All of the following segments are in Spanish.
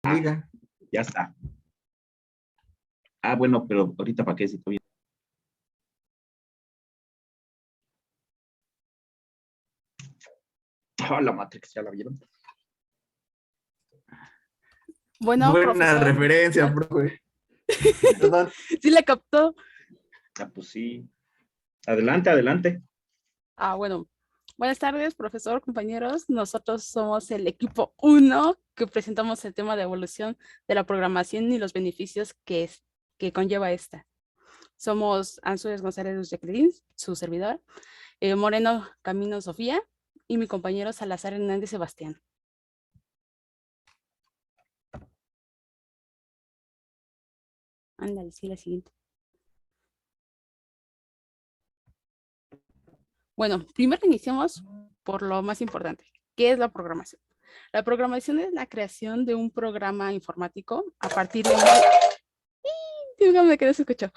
Diga. Ya está. Ah, bueno, pero ahorita para qué si todavía. Ah, la Matrix, ¿ya la vieron? Bueno, Buena profesor. referencia, profe. Perdón. ¿Sí le captó? Ah, pues sí. Adelante, adelante. Bueno. Buenas tardes, profesor, compañeros. Nosotros somos el equipo 1 que presentamos el tema de evolución de la programación y los beneficios que conlleva esta. Somos Ángeles González Jacqueline, su servidor, Moreno Camino Sofía y mi compañero Salazar Hernández Sebastián. Ándale, sí, la siguiente. Bueno, primero iniciamos por lo más importante. ¿Qué es la programación? La programación es la creación de un programa informático a partir de dígame que no se escuchó.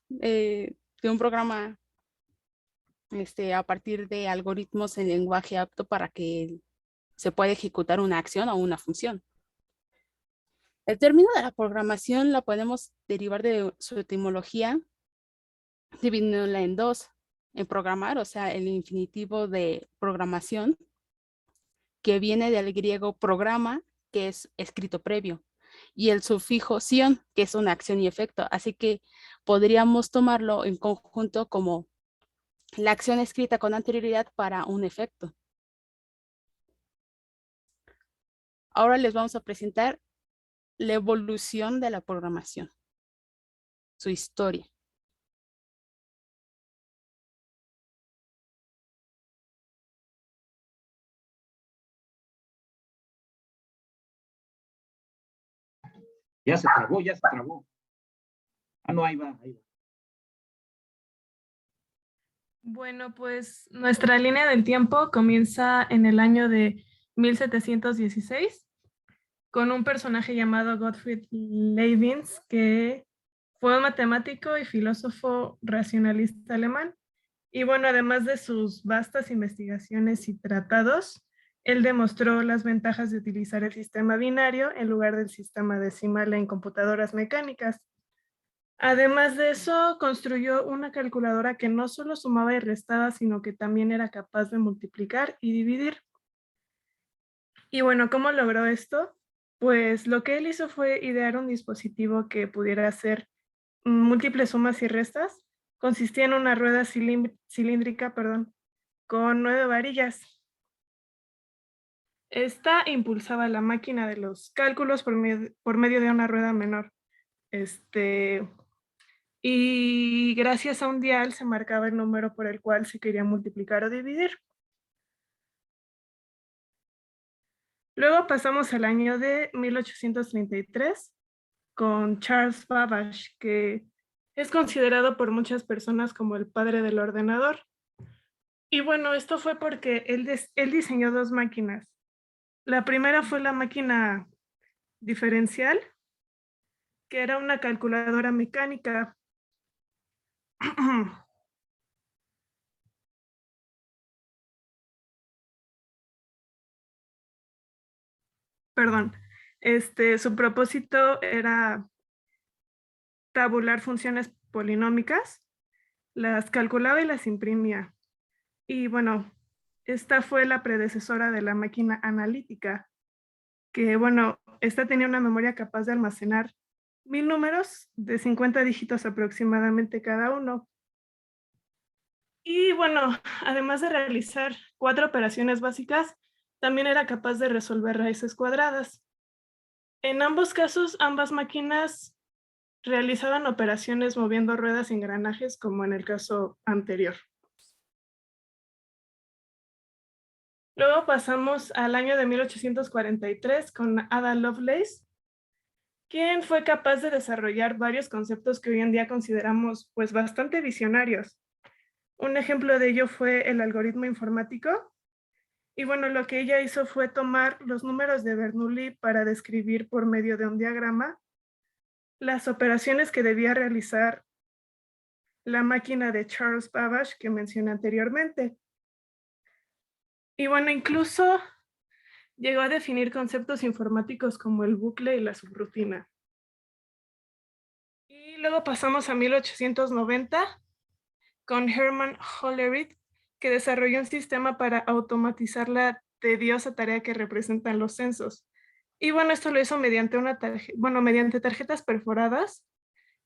De un programa a partir de algoritmos en lenguaje apto para que se pueda ejecutar una acción o una función. El término de la programación la podemos derivar de su etimología, dividiéndola en dos. En programar, o sea, el infinitivo de programación, que viene del griego programa, que es escrito previo, y el sufijo ción, que es una acción y efecto. Así que podríamos tomarlo en conjunto como la acción escrita con anterioridad para un efecto. Ahora les vamos a presentar la evolución de la programación, su historia. Ya se trabó, ya se trabó. Ah, no, ahí va, ahí va. Bueno, pues nuestra línea del tiempo comienza en el año de 1716 con un personaje llamado Gottfried Leibniz, que fue un matemático y filósofo racionalista alemán. Y bueno, además de sus vastas investigaciones y tratados, él demostró las ventajas de utilizar el sistema binario en lugar del sistema decimal en computadoras mecánicas. Además de eso, construyó una calculadora que no solo sumaba y restaba, sino que también era capaz de multiplicar y dividir. Y bueno, ¿cómo logró esto? Pues lo que él hizo fue idear un dispositivo que pudiera hacer múltiples sumas y restas. Consistía en una rueda cilíndrica, con 9 varillas. Esta impulsaba la máquina de los cálculos por medio de una rueda menor. Y gracias a un dial se marcaba el número por el cual se quería multiplicar o dividir. Luego pasamos al año de 1833 con Charles Babbage, que es considerado por muchas personas como el padre del ordenador. Y bueno, esto fue porque él diseñó dos máquinas. La primera fue la máquina diferencial, que era una calculadora mecánica. Perdón. Su propósito era tabular funciones polinómicas, las calculaba y las imprimía. Y bueno, esta fue la predecesora de la máquina analítica, que bueno, esta tenía una memoria capaz de almacenar 1000 números de 50 dígitos aproximadamente cada uno. Y bueno, además de realizar 4 operaciones básicas, también era capaz de resolver raíces cuadradas. En ambos casos, ambas máquinas realizaban operaciones moviendo ruedas y engranajes, como en el caso anterior. Luego pasamos al año de 1843 con Ada Lovelace, quien fue capaz de desarrollar varios conceptos que hoy en día consideramos pues bastante visionarios. Un ejemplo de ello fue el algoritmo informático. Y bueno, lo que ella hizo fue tomar los números de Bernoulli para describir por medio de un diagrama las operaciones que debía realizar la máquina de Charles Babbage que mencioné anteriormente. Y bueno, incluso llegó a definir conceptos informáticos como el bucle y la subrutina. Y luego pasamos a 1890 con Hermann Hollerith, que desarrolló un sistema para automatizar la tediosa tarea que representan los censos. Y bueno, esto lo hizo mediante mediante tarjetas perforadas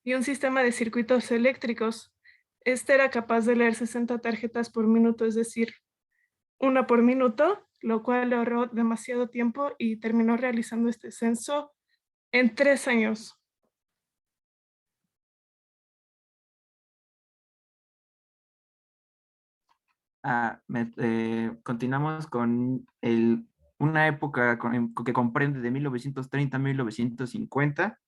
y un sistema de circuitos eléctricos. Este era capaz de leer 60 tarjetas por minuto, es decir, una por minuto, lo cual le ahorró demasiado tiempo y terminó realizando este censo en 3 años. Continuamos con una época que comprende de 1930 a 1950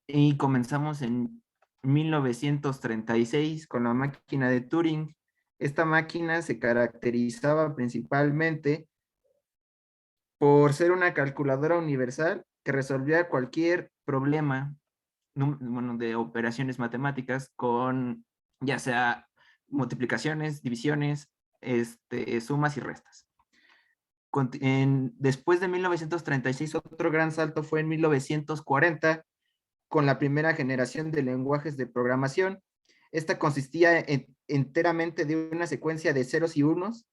y comenzamos en 1936 con la máquina de Turing. Esta máquina se caracterizaba principalmente por ser una calculadora universal que resolvía cualquier problema de operaciones matemáticas con ya sea multiplicaciones, divisiones, sumas y restas. Después de 1936, otro gran salto fue en 1940 con la primera generación de lenguajes de programación. Esta consistía enteramente de una secuencia de ceros y unos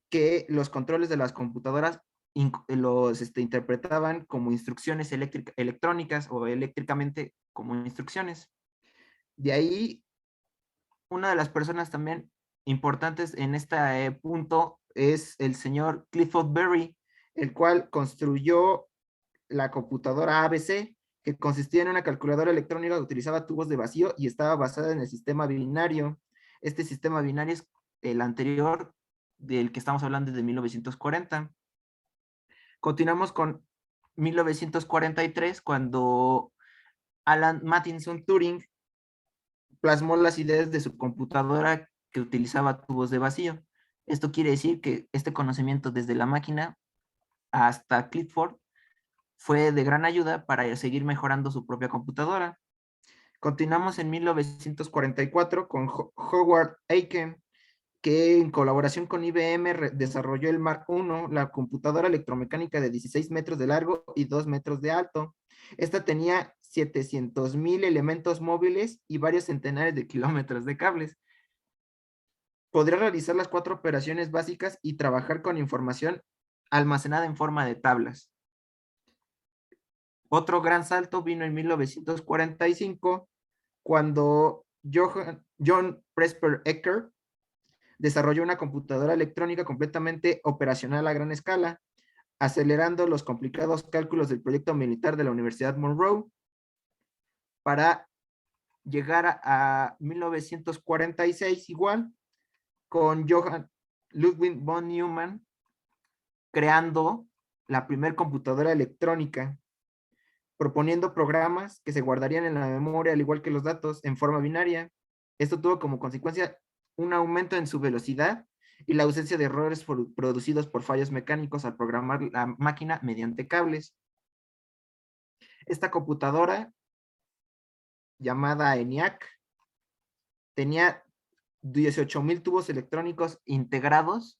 que los controles de las computadoras los interpretaban como instrucciones electrónicas o eléctricamente como instrucciones. De ahí, una de las personas también importantes en este punto es el señor Clifford Berry, el cual construyó la computadora ABC, que consistía en una calculadora electrónica que utilizaba tubos de vacío y estaba basada en el sistema binario. Este sistema binario es el anterior del que estamos hablando desde 1940. Continuamos con 1943, cuando Alan Matheson Turing plasmó las ideas de su computadora que utilizaba tubos de vacío. Esto quiere decir que este conocimiento desde la máquina hasta Clifford fue de gran ayuda para seguir mejorando su propia computadora. Continuamos en 1944 con Howard Aiken, que en colaboración con IBM desarrolló el Mark I, la computadora electromecánica de 16 metros de largo y 2 metros de alto. Esta tenía 700,000 elementos móviles y varios centenares de kilómetros de cables. Podría realizar las 4 operaciones básicas y trabajar con información almacenada en forma de tablas. Otro gran salto vino en 1945, cuando John Presper Ecker desarrolló una computadora electrónica completamente operacional a gran escala, acelerando los complicados cálculos del proyecto militar de la Universidad Monroe para llegar a 1946 igual, con Johann Ludwig von Neumann creando la primera computadora electrónica, proponiendo programas que se guardarían en la memoria al igual que los datos en forma binaria. Esto tuvo como consecuencia un aumento en su velocidad y la ausencia de errores producidos por fallos mecánicos al programar la máquina mediante cables. Esta computadora, llamada ENIAC, tenía 18,000 tubos electrónicos integrados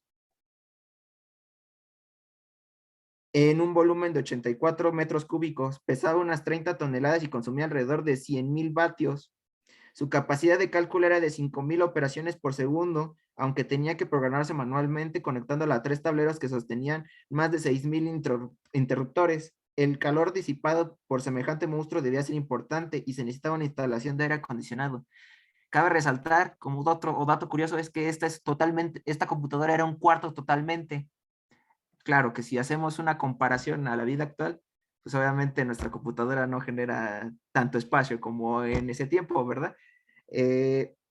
en un volumen de 84 metros cúbicos, pesaba unas 30 toneladas y consumía alrededor de 100,000 vatios. Su capacidad de cálculo era de 5,000 operaciones por segundo, aunque tenía que programarse manualmente conectándola a 3 tableros que sostenían más de 6,000 interruptores. El calor disipado por semejante monstruo debía ser importante y se necesitaba una instalación de aire acondicionado. Cabe resaltar, como dato curioso, es que esta computadora era un cuarto totalmente. Claro que si hacemos una comparación a la vida actual, pues obviamente nuestra computadora no genera tanto espacio como en ese tiempo, ¿verdad?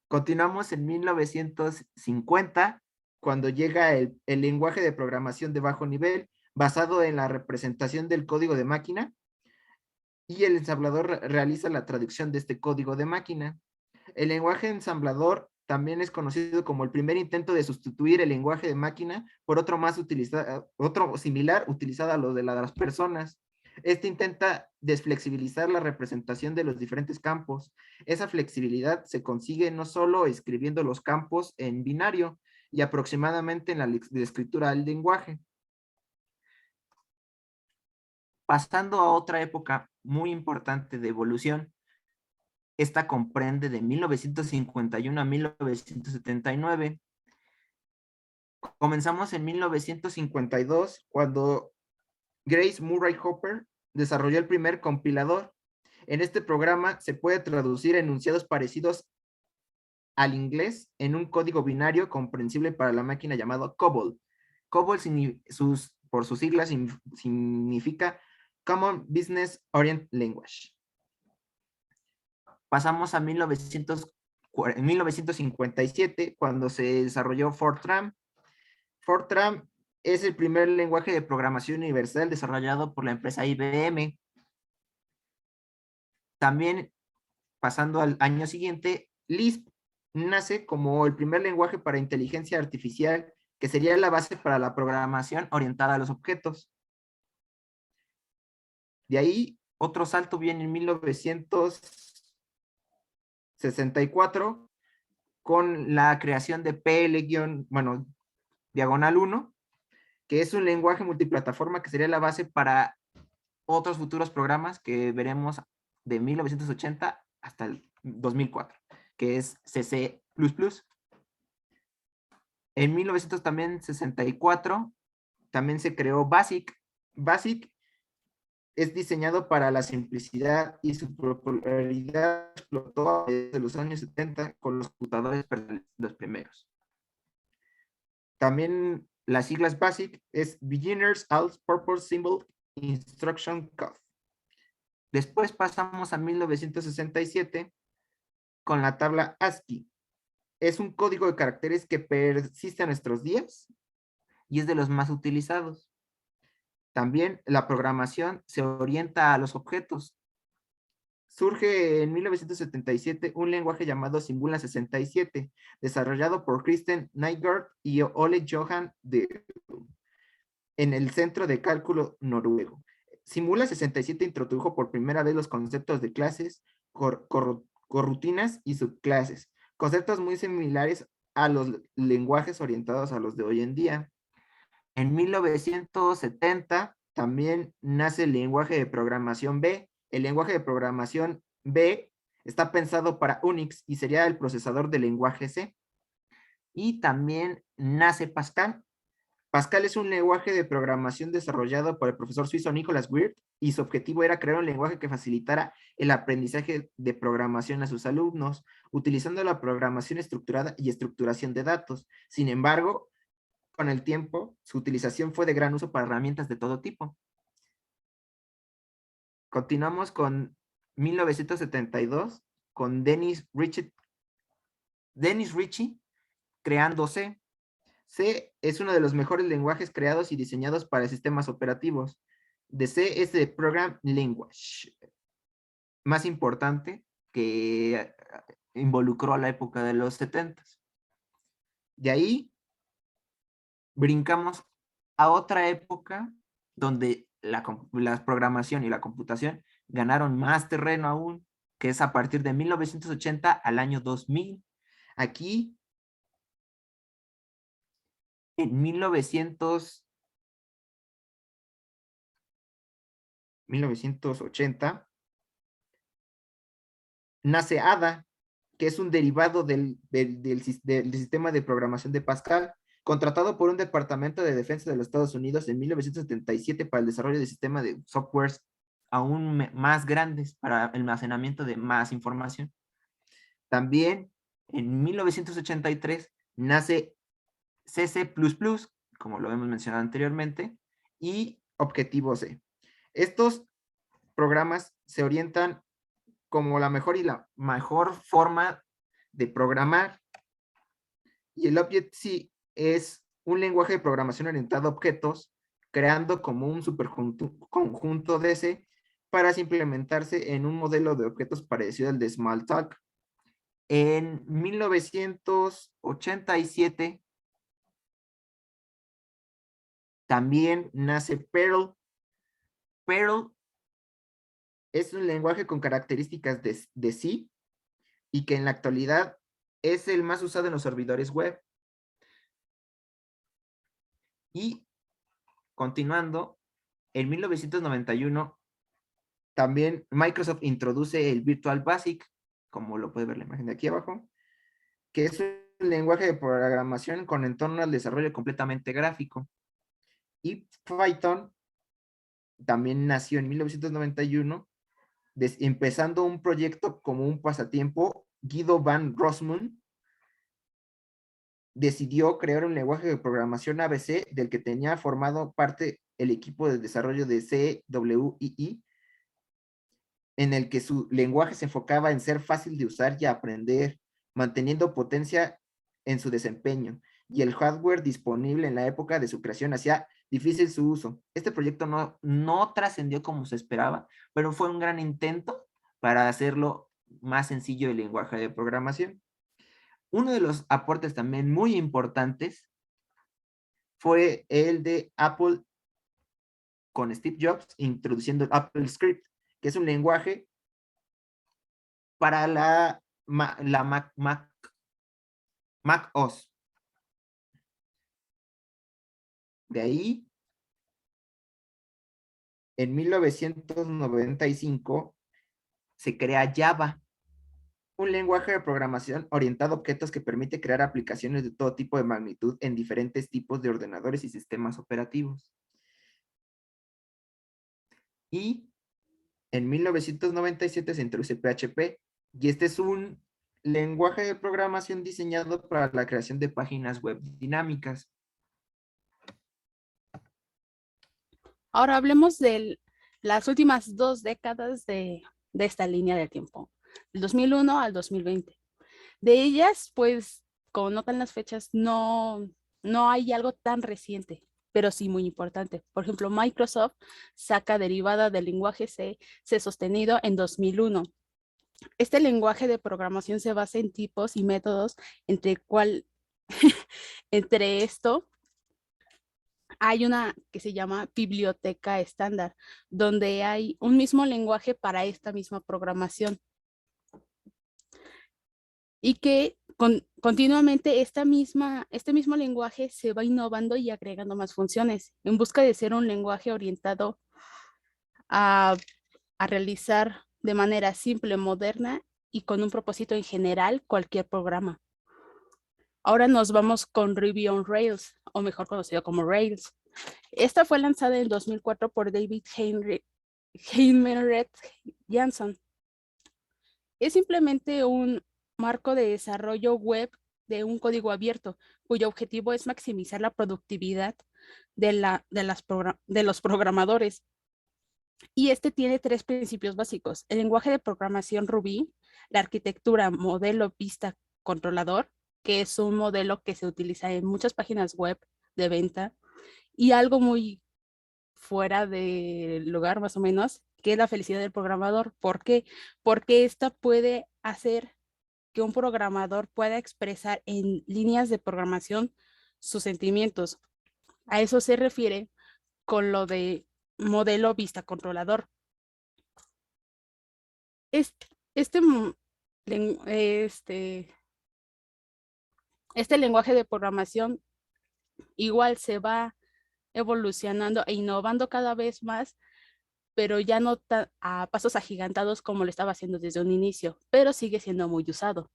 Continuamos en 1950, cuando llega el lenguaje de programación de bajo nivel, basado en la representación del código de máquina, y el ensamblador realiza la traducción de este código de máquina. El lenguaje ensamblador también es conocido como el primer intento de sustituir el lenguaje de máquina por otro similar utilizado a lo de las personas. Este intenta desflexibilizar la representación de los diferentes campos. Esa flexibilidad se consigue no solo escribiendo los campos en binario y aproximadamente en la escritura del lenguaje. Pasando a otra época muy importante de evolución, esta comprende de 1951 a 1979. Comenzamos en 1952, cuando Grace Murray Hopper desarrolló el primer compilador. En este programa se puede traducir enunciados parecidos al inglés en un código binario comprensible para la máquina llamado COBOL. COBOL por sus siglas significa Common Business Oriented Language. Pasamos a 1957, cuando se desarrolló Fortran. Fortran es el primer lenguaje de programación universal desarrollado por la empresa IBM. También, pasando al año siguiente, Lisp nace como el primer lenguaje para inteligencia artificial, que sería la base para la programación orientada a los objetos. De ahí, otro salto viene en 1964, con la creación de PL-1, que es un lenguaje multiplataforma que sería la base para otros futuros programas que veremos de 1980 hasta el 2004, que es CC++. En 1964 también se creó BASIC. BASIC es diseñado para la simplicidad y su popularidad explotó desde los años 70 con los computadores los primeros. También las siglas BASIC es Beginner's All-Purpose Symbol Instruction Code. Después pasamos a 1967 con la tabla ASCII. Es un código de caracteres que persiste a nuestros días y es de los más utilizados. También la programación se orienta a los objetos. Surge en 1977 un lenguaje llamado Simula 67, desarrollado por Kristen Nygaard y Ole Johan en el Centro de Cálculo noruego. Simula 67 introdujo por primera vez los conceptos de clases, corrutinas y subclases, conceptos muy similares a los lenguajes orientados a los de hoy en día. En 1970 también nace el lenguaje de programación B. El lenguaje de programación B está pensado para Unix y sería el procesador del lenguaje C. Y también nace Pascal. Pascal es un lenguaje de programación desarrollado por el profesor suizo Nicholas Wirth y su objetivo era crear un lenguaje que facilitara el aprendizaje de programación a sus alumnos, utilizando la programación estructurada y estructuración de datos. Sin embargo, con el tiempo, su utilización fue de gran uso para herramientas de todo tipo. Continuamos con 1972, con Dennis Ritchie creando C. C es uno de los mejores lenguajes creados y diseñados para sistemas operativos. De C es el Program Language más importante que involucró a la época de los 70. De ahí brincamos a otra época donde la programación y la computación ganaron más terreno aún, que es a partir de 1980 al año 2000. Aquí, en 1980, nace Ada, que es un derivado del sistema de programación de Pascal, contratado por un departamento de defensa de los Estados Unidos en 1977 para el desarrollo de sistemas de softwares aún más grandes para almacenamiento de más información. También en 1983 nace CC++, como lo hemos mencionado anteriormente, y Objetivo C. Estos programas se orientan como la mejor forma de programar, y el Objective-C es un lenguaje de programación orientado a objetos, creando como un superconjunto de C para implementarse en un modelo de objetos parecido al de Smalltalk. En 1987 también nace Perl. Perl es un lenguaje con características de C y que en la actualidad es el más usado en los servidores web. Y continuando, En 1991, también Microsoft introduce el Visual Basic, como lo puede ver la imagen de aquí abajo, que es un lenguaje de programación con entorno al desarrollo completamente gráfico. Y Python también nació en 1991, empezando un proyecto como un pasatiempo. Guido van Rossum decidió crear un lenguaje de programación ABC del que tenía formado parte el equipo de desarrollo de CWII, en el que su lenguaje se enfocaba en ser fácil de usar y aprender, manteniendo potencia en su desempeño, y el hardware disponible en la época de su creación hacía difícil su uso. Este proyecto no trascendió como se esperaba, pero fue un gran intento para hacerlo más sencillo el lenguaje de programación. Uno de los aportes también muy importantes fue el de Apple con Steve Jobs, introduciendo el Apple Script, que es un lenguaje para la Mac OS. De ahí, en 1995, se crea Java, un lenguaje de programación orientado a objetos que permite crear aplicaciones de todo tipo de magnitud en diferentes tipos de ordenadores y sistemas operativos. Y en 1997 se introduce PHP, y este es un lenguaje de programación diseñado para la creación de páginas web dinámicas. Ahora hablemos de las últimas 2 décadas de esta línea de tiempo, del 2001 al 2020. De ellas, pues, como notan las fechas, no hay algo tan reciente, pero sí muy importante. Por ejemplo, Microsoft saca derivada del lenguaje C sostenido en 2001. Este lenguaje de programación se basa en tipos y métodos, entre esto hay una que se llama biblioteca estándar, donde hay un mismo lenguaje para esta misma programación. Y que continuamente este mismo lenguaje se va innovando y agregando más funciones en busca de ser un lenguaje orientado a realizar de manera simple, moderna y con un propósito en general cualquier programa. Ahora nos vamos con Ruby on Rails, o mejor conocido como Rails. Esta fue lanzada en 2004 por David Heinemeier Jansson. Es simplemente un marco de desarrollo web de un código abierto, cuyo objetivo es maximizar la productividad de los programadores. Y este tiene 3 principios básicos: el lenguaje de programación Ruby, la arquitectura modelo vista controlador, que es un modelo que se utiliza en muchas páginas web de venta, y algo muy fuera del lugar más o menos, que es la felicidad del programador. ¿Por qué? Porque esta puede hacer que un programador pueda expresar en líneas de programación sus sentimientos. A eso se refiere con lo de modelo vista controlador. Este lenguaje de programación igual se va evolucionando e innovando cada vez más, pero ya no a pasos agigantados como lo estaba haciendo desde un inicio, pero sigue siendo muy usado.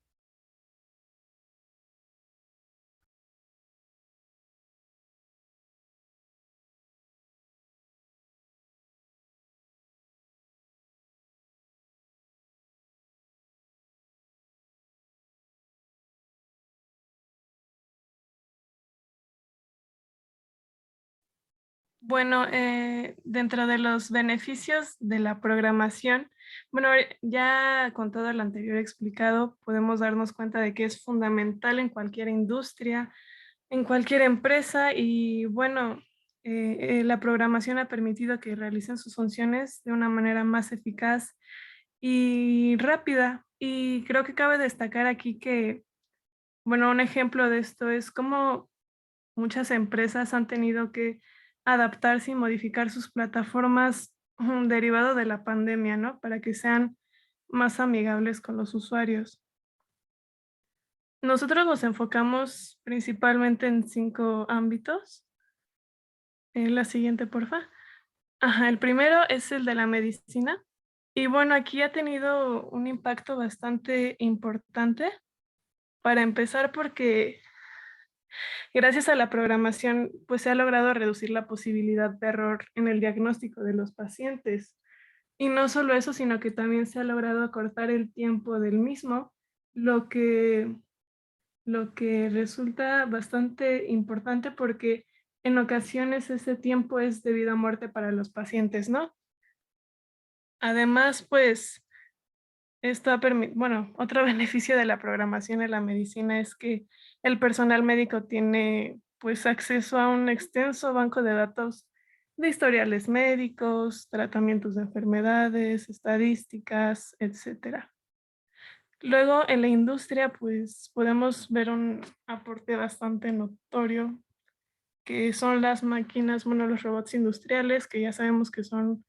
Bueno, dentro de los beneficios de la programación, bueno, ya con todo lo anterior explicado, podemos darnos cuenta de que es fundamental en cualquier industria, en cualquier empresa, y bueno, la programación ha permitido que realicen sus funciones de una manera más eficaz y rápida. Y creo que cabe destacar aquí que, bueno, un ejemplo de esto es cómo muchas empresas han tenido que adaptarse y modificar sus plataformas derivado de la pandemia, ¿no? Para que sean más amigables con los usuarios. Nosotros nos enfocamos principalmente en 5 ámbitos. La siguiente, porfa. Ajá, el primero es el de la medicina. Y bueno, aquí ha tenido un impacto bastante importante. Para empezar, porque gracias a la programación, pues se ha logrado reducir la posibilidad de error en el diagnóstico de los pacientes. Y no solo eso, sino que también se ha logrado acortar el tiempo del mismo, lo que, lo que resulta bastante importante porque en ocasiones ese tiempo es de vida o muerte para los pacientes, ¿no? Además, pues, bueno, otro beneficio de la programación en la medicina es que el personal médico tiene pues acceso a un extenso banco de datos de historiales médicos, tratamientos de enfermedades, estadísticas, etcétera. Luego en la industria pues podemos ver un aporte bastante notorio que son las máquinas, bueno, los robots industriales, que ya sabemos que son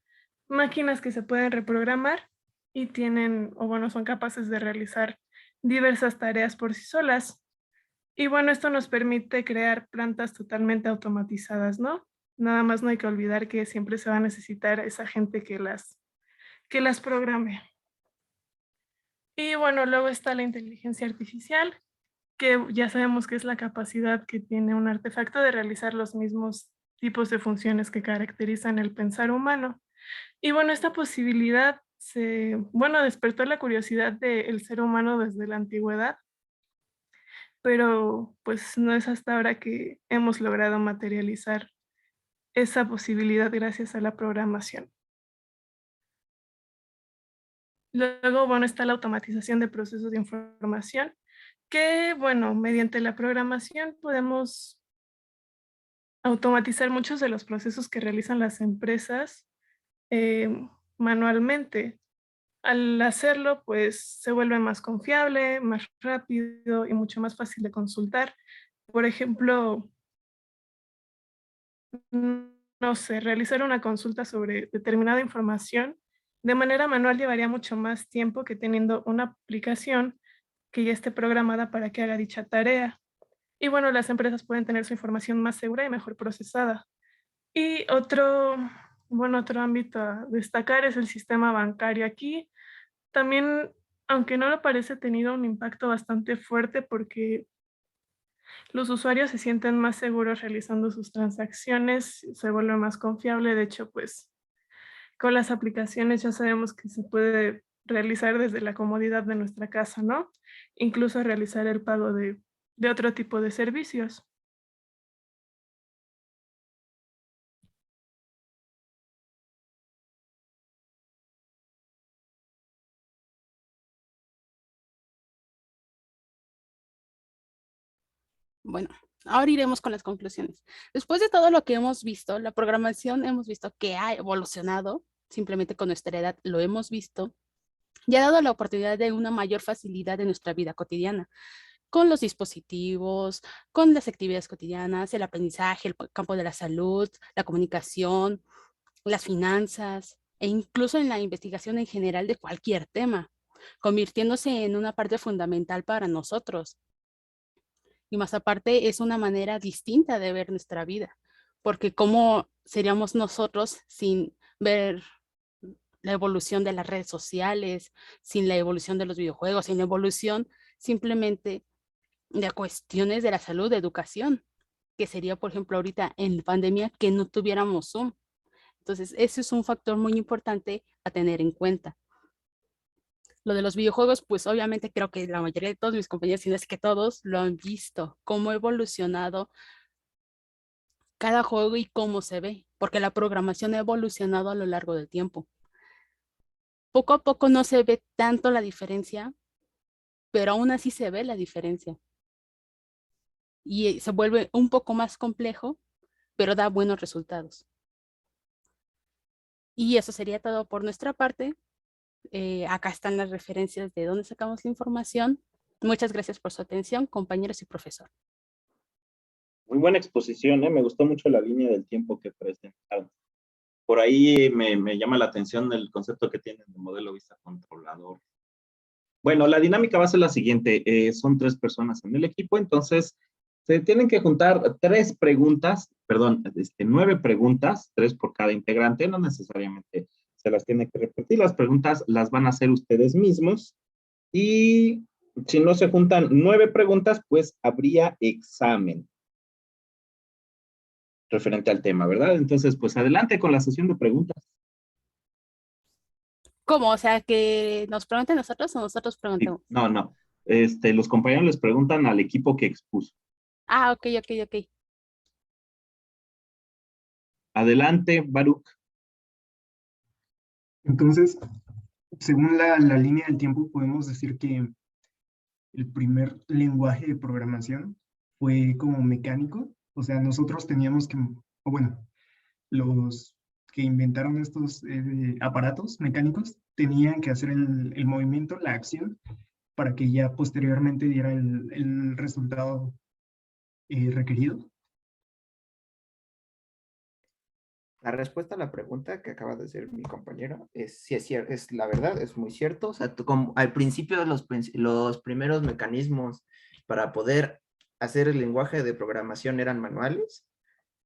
máquinas que se pueden reprogramar y tienen, o bueno, son capaces de realizar diversas tareas por sí solas. Y bueno, esto nos permite crear plantas totalmente automatizadas, ¿no? Nada más no hay que olvidar que siempre se va a necesitar esa gente que las programe. Y bueno, luego está la inteligencia artificial, que ya sabemos que es la capacidad que tiene un artefacto de realizar los mismos tipos de funciones que caracterizan el pensar humano. Y bueno, esta posibilidad despertó la curiosidad del ser humano desde la antigüedad, pero pues no es hasta ahora que hemos logrado materializar esa posibilidad gracias a la programación. Luego, bueno, está la automatización de procesos de información, que bueno, mediante la programación podemos automatizar muchos de los procesos que realizan las empresas manualmente. Al hacerlo, pues se vuelve más confiable, más rápido y mucho más fácil de consultar. Por ejemplo, no sé, realizar una consulta sobre determinada información de manera manual llevaría mucho más tiempo que teniendo una aplicación que ya esté programada para que haga dicha tarea. Y bueno, las empresas pueden tener su información más segura y mejor procesada. Y otro ámbito a destacar es el sistema bancario. Aquí también, aunque no lo parece, ha tenido un impacto bastante fuerte porque los usuarios se sienten más seguros realizando sus transacciones, se vuelve más confiable. De hecho, pues con las aplicaciones ya sabemos que se puede realizar desde la comodidad de nuestra casa, ¿no? Incluso realizar el pago de otro tipo de servicios. Bueno, ahora iremos con las conclusiones. Después de todo lo que hemos visto, la programación hemos visto que ha evolucionado, simplemente con nuestra edad lo hemos visto, y ha dado la oportunidad de una mayor facilidad en nuestra vida cotidiana, con los dispositivos, con las actividades cotidianas, el aprendizaje, el campo de la salud, la comunicación, las finanzas, e incluso en la investigación en general de cualquier tema, convirtiéndose en una parte fundamental para nosotros. Y más aparte es una manera distinta de ver nuestra vida, porque cómo seríamos nosotros sin ver la evolución de las redes sociales, sin la evolución de los videojuegos, sin la evolución simplemente de cuestiones de la salud, de educación, que sería, por ejemplo, ahorita en pandemia que no tuviéramos Zoom. Entonces, ese es un factor muy importante a tener en cuenta. Lo de los videojuegos, pues obviamente creo que la mayoría de todos mis compañeros, si no es que todos, lo han visto, cómo ha evolucionado cada juego y cómo se ve, porque la programación ha evolucionado a lo largo del tiempo. Poco a poco no se ve tanto la diferencia, pero aún así se ve la diferencia. Y se vuelve un poco más complejo, pero da buenos resultados. Y eso sería todo por nuestra parte. Acá están las referencias de dónde sacamos la información. Muchas gracias por su atención, compañeros y profesor. Muy buena exposición, ¿eh? Me gustó mucho la línea del tiempo que presentaron. Por ahí me llama la atención el concepto que tienen de modelo vista controlador. Bueno, la dinámica va a ser la siguiente. Son 3 personas en el equipo, entonces se tienen que juntar 3 preguntas, perdón, 9 preguntas, 3 por cada integrante, no necesariamente se las tiene que repetir, las preguntas las van a hacer ustedes mismos, y si no se juntan 9 preguntas, pues habría examen referente al tema, ¿verdad? Entonces, pues adelante con la sesión de preguntas. ¿Cómo? O sea, que nos pregunten nosotros o nosotros Sí, preguntemos. no. Los compañeros les preguntan al equipo que expuso. Ah, ok. Adelante, Baruch. Entonces, según la línea del tiempo, podemos decir que el primer lenguaje de programación fue como mecánico. O sea, nosotros teníamos que, o bueno, los que inventaron estos aparatos mecánicos tenían que hacer el movimiento, la acción, para que ya posteriormente diera el resultado requerido. La respuesta a la pregunta que acaba de hacer mi compañero es, sí, es cierto, es la verdad, es muy cierto. O sea, como al principio los primeros mecanismos para poder hacer el lenguaje de programación eran manuales,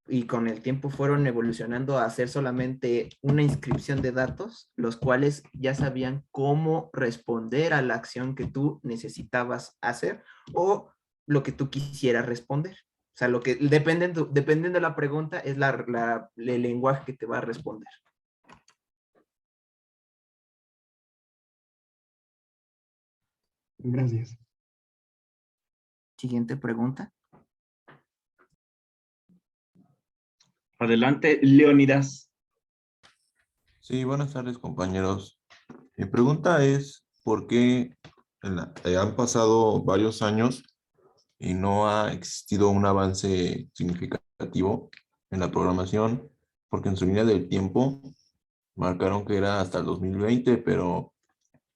y con el tiempo fueron evolucionando a hacer solamente una inscripción de datos, los cuales ya sabían cómo responder a la acción que tú necesitabas hacer o lo que tú quisieras responder. O sea, lo que dependiendo de la pregunta es el lenguaje que te va a responder. Gracias. Siguiente pregunta. Adelante, Leonidas. Sí, buenas tardes, compañeros. Mi pregunta es, ¿por qué han pasado varios años y no ha existido un avance significativo en la programación? Porque en su línea del tiempo marcaron que era hasta el 2020, pero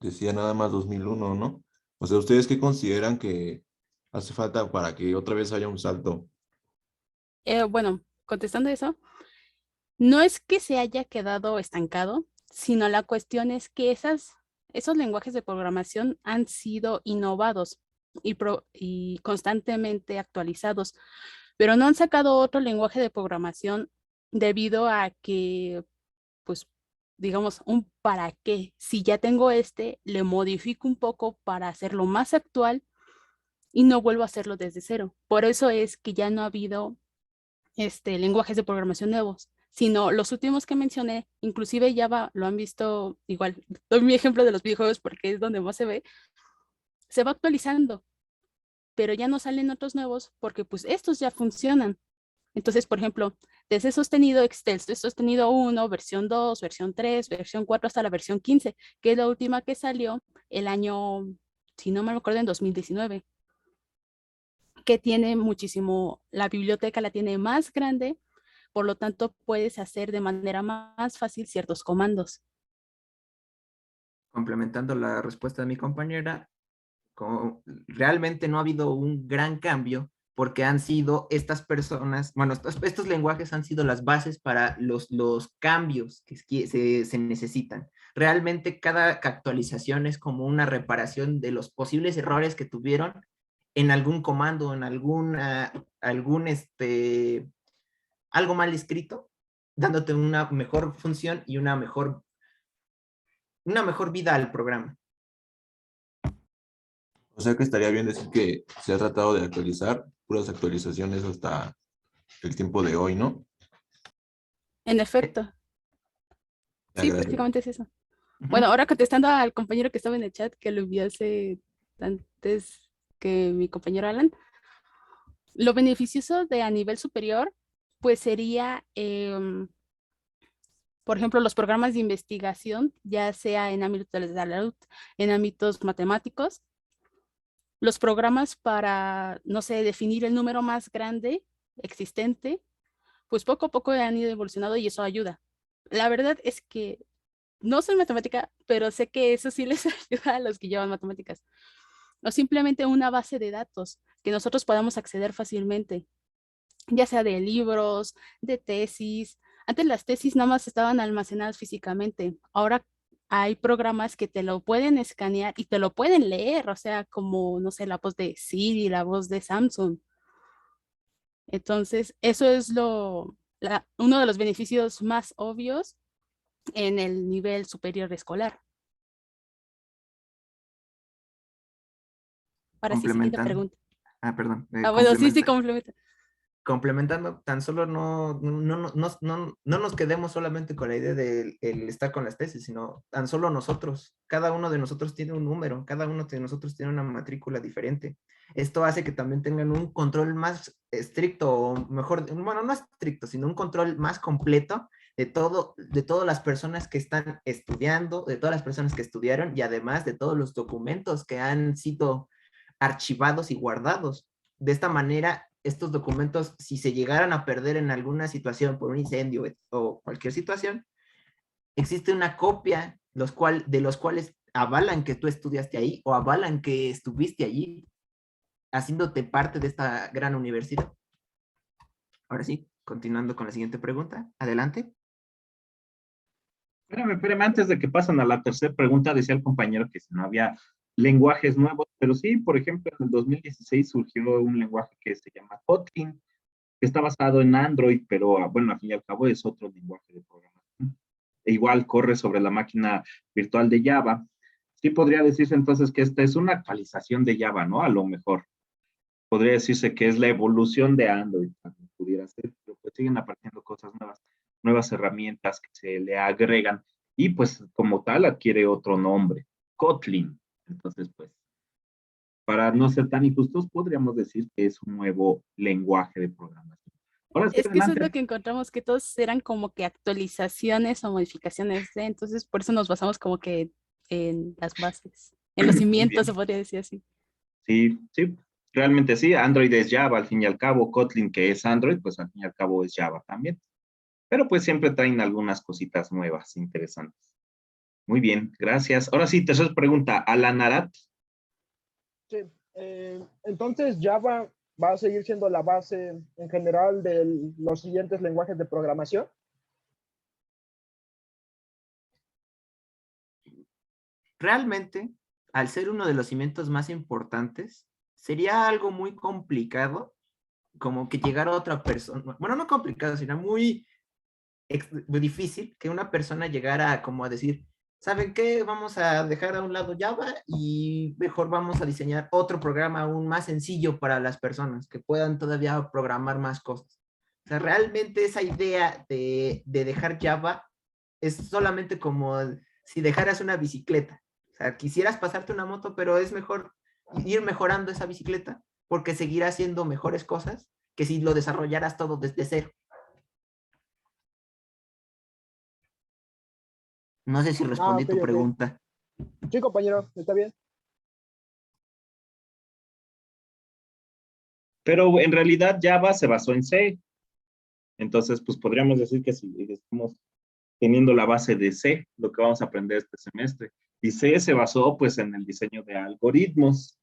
decía nada más 2001, ¿no? O sea, ¿ustedes qué consideran que hace falta para que otra vez haya un salto? Bueno, contestando eso, no es que se haya quedado estancado, sino la cuestión es que esos lenguajes de programación han sido innovados y constantemente actualizados, pero no han sacado otro lenguaje de programación debido a que, pues, digamos, un para qué. Si ya tengo le modifico un poco para hacerlo más actual y no vuelvo a hacerlo desde cero. Por eso es que ya no ha habido lenguajes de programación nuevos, sino los últimos que mencioné, inclusive Java, lo han visto igual. Doy mi ejemplo de los videojuegos porque es donde más se va actualizando, pero ya no salen otros nuevos porque pues estos ya funcionan. Entonces, por ejemplo, desde sostenido Excel, sostenido 1, versión 2, versión 3, versión 4 hasta la versión 15, que es la última que salió el año, si no me acuerdo, en 2019, que tiene muchísimo, la biblioteca la tiene más grande, por lo tanto puedes hacer de manera más fácil ciertos comandos. Complementando la respuesta de mi compañera, realmente no ha habido un gran cambio porque han sido estas personas, bueno, estos lenguajes han sido las bases para los cambios que se necesitan. Realmente cada actualización es como una reparación de los posibles errores que tuvieron en algún comando, en algo mal escrito, dándote una mejor función y una mejor vida al programa. O sea que estaría bien decir que se ha tratado de actualizar, puras actualizaciones hasta el tiempo de hoy, ¿no? En efecto, Ya, sí, gracias. prácticamente es eso. Bueno, ahora contestando al compañero que estaba en el chat, que lo envié hace antes que mi compañero Alan, lo beneficioso de a nivel superior, pues sería, por ejemplo, los programas de investigación, ya sea en ámbitos de la salud, en ámbitos matemáticos, los programas para, no sé, definir el número más grande existente, pues poco a poco han ido evolucionando y eso ayuda. La verdad es que no soy matemática, pero sé que eso sí les ayuda a los que llevan matemáticas. O simplemente una base de datos que nosotros podamos acceder fácilmente, ya sea de libros, de tesis. Antes las tesis nada más estaban almacenadas físicamente. Ahora hay programas que te lo pueden escanear y te lo pueden leer, o sea, como, no sé, la voz de Siri, la voz de Samsung. Entonces, eso es uno de los beneficios más obvios en el nivel superior escolar. Ahora sí, siguiente Complementando. pregunta. Perdón. Bueno, sí, complementa. Complementando, tan solo no nos quedemos solamente con la idea de el estar con las tesis, sino tan solo nosotros, cada uno de nosotros tiene un número, cada uno de nosotros tiene una matrícula diferente. Esto hace que también tengan un control más estricto, o mejor, bueno, no estricto, sino un control más completo de todas las personas que están estudiando, de todas las personas que estudiaron y además de todos los documentos que han sido archivados y guardados. De esta manera, estos documentos, si se llegaran a perder en alguna situación por un incendio o cualquier situación, existe una copia de los cuales avalan que tú estudiaste ahí o avalan que estuviste allí, haciéndote parte de esta gran universidad. Ahora sí, continuando con la siguiente pregunta. Adelante. Espérame, antes de que pasen a la tercera pregunta, decía el compañero que si no había lenguajes nuevos, pero sí, por ejemplo, en el 2016 surgió un lenguaje que se llama Kotlin, que está basado en Android, pero bueno, al fin y al cabo es otro lenguaje de programación. E igual corre sobre la máquina virtual de Java. Sí podría decirse entonces que esta es una actualización de Java, ¿no? A lo mejor. Podría decirse que es la evolución de Android, también pudiera ser, pero pues siguen apareciendo cosas nuevas, nuevas herramientas que se le agregan y pues como tal adquiere otro nombre, Kotlin. Entonces, pues, para no ser tan injustos, podríamos decir que es un nuevo lenguaje de programación. Ahora sí, Es que eso es lo adelante. que encontramos, que todos eran como que actualizaciones o modificaciones de, entonces por eso nos basamos como que en las bases, en los Muy cimientos, se bien. podría decir así. Sí, sí, realmente sí. Android es Java, al fin y al cabo. Kotlin, que es Android, pues al fin y al cabo es Java también. Pero pues siempre traen algunas cositas nuevas, interesantes. Muy bien, gracias. Ahora sí, tercera pregunta. Alan Arat. Sí, entonces Java va a seguir siendo la base en general de los siguientes lenguajes de programación. Realmente, al ser uno de los cimientos más importantes, sería algo muy complicado como que llegara otra persona, bueno, no complicado, sino muy difícil que una persona llegara como a decir, ¿saben qué? Vamos a dejar a un lado Java y mejor vamos a diseñar otro programa aún más sencillo para las personas que puedan todavía programar más cosas. O sea, realmente esa idea de dejar Java es solamente como si dejaras una bicicleta. O sea, quisieras pasarte una moto, pero es mejor ir mejorando esa bicicleta porque seguirá haciendo mejores cosas que si lo desarrollaras todo desde cero. No sé si respondí Ok, tu ok. pregunta. Sí, compañero, está bien. Pero en realidad Java se basó en C. Entonces, pues podríamos decir que si estamos teniendo la base de C, lo que vamos a aprender este semestre. Y C se basó pues en el diseño de algoritmos,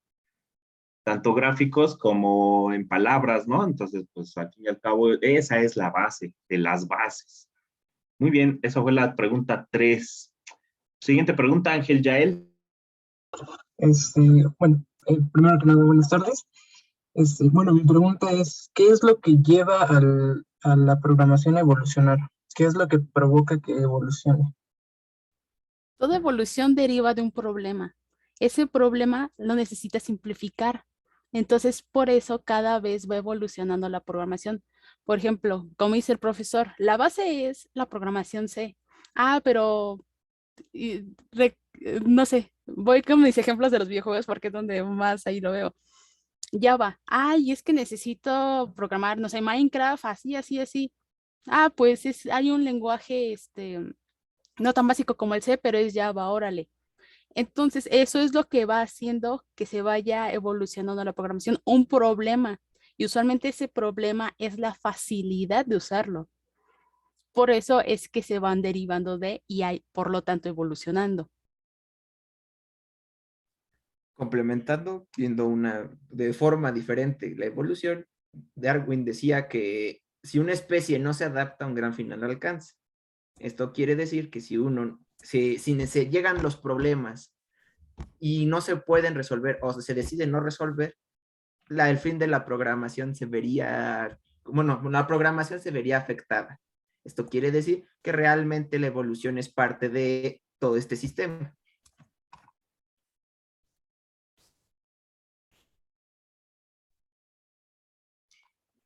tanto gráficos como en palabras, ¿no? Entonces, pues al fin y al cabo, esa es la base de las bases. Muy bien, esa fue la pregunta 3. Siguiente pregunta, Ángel Yael. Bueno, primero que nada, buenas tardes. Bueno, mi pregunta es, ¿qué es lo que lleva a la programación a evolucionar? ¿Qué es lo que provoca que evolucione? Toda evolución deriva de un problema. Ese problema lo necesita simplificar. Entonces, por eso cada vez va evolucionando la programación. Por ejemplo, como dice el profesor, la base es la programación C. Pero no sé, voy con mis ejemplos de los videojuegos porque es donde más ahí lo veo. Java, es que necesito programar, no sé, Minecraft, así, así, así. Pues hay un lenguaje, no tan básico como el C, pero es Java, órale. Entonces, eso es lo que va haciendo que se vaya evolucionando la programación, un problema. Y usualmente ese problema es la facilidad de usarlo. Por eso es que se van derivando y hay, por lo tanto, evolucionando. Complementando, viendo de forma diferente la evolución, Darwin decía que si una especie no se adapta, un gran final alcanza. Esto quiere decir que si se llegan los problemas y no se pueden resolver o se decide no resolver, el fin de la programación se vería bueno, la programación se vería afectada. Esto quiere decir que realmente la evolución es parte de todo este sistema.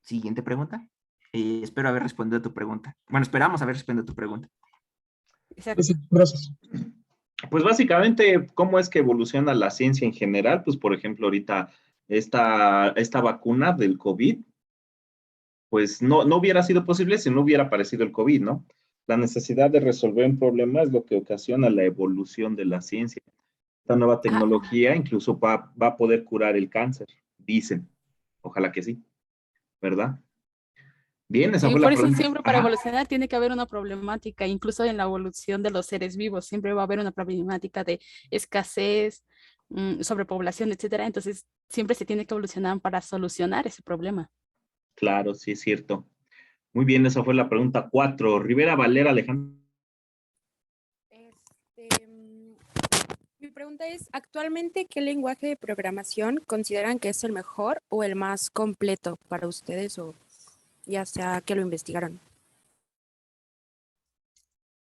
Siguiente pregunta. Espero haber respondido a tu pregunta. Bueno, esperamos haber respondido a tu pregunta. Exacto. Sí, gracias. Pues básicamente, ¿cómo es que evoluciona la ciencia en general? Pues, por ejemplo, ahorita esta vacuna del COVID, pues no hubiera sido posible si no hubiera aparecido el COVID, ¿no? La necesidad de resolver un problema es lo que ocasiona la evolución de la ciencia. Esta nueva tecnología incluso va a poder curar el cáncer, dicen. Ojalá que sí, ¿verdad? Bien, esa Sí, fue la por eso pregunta. siempre para Ajá. evolucionar tiene que haber una problemática, incluso en la evolución de los seres vivos, siempre va a haber una problemática de escasez, sobrepoblación, etcétera. Entonces, siempre se tiene que evolucionar para solucionar ese problema. Claro, sí es cierto. Muy bien, esa fue la pregunta 4. Rivera Valera Alejandro. Mi pregunta es, actualmente, ¿qué lenguaje de programación consideran que es el mejor o el más completo para ustedes o ya sea que lo investigaron?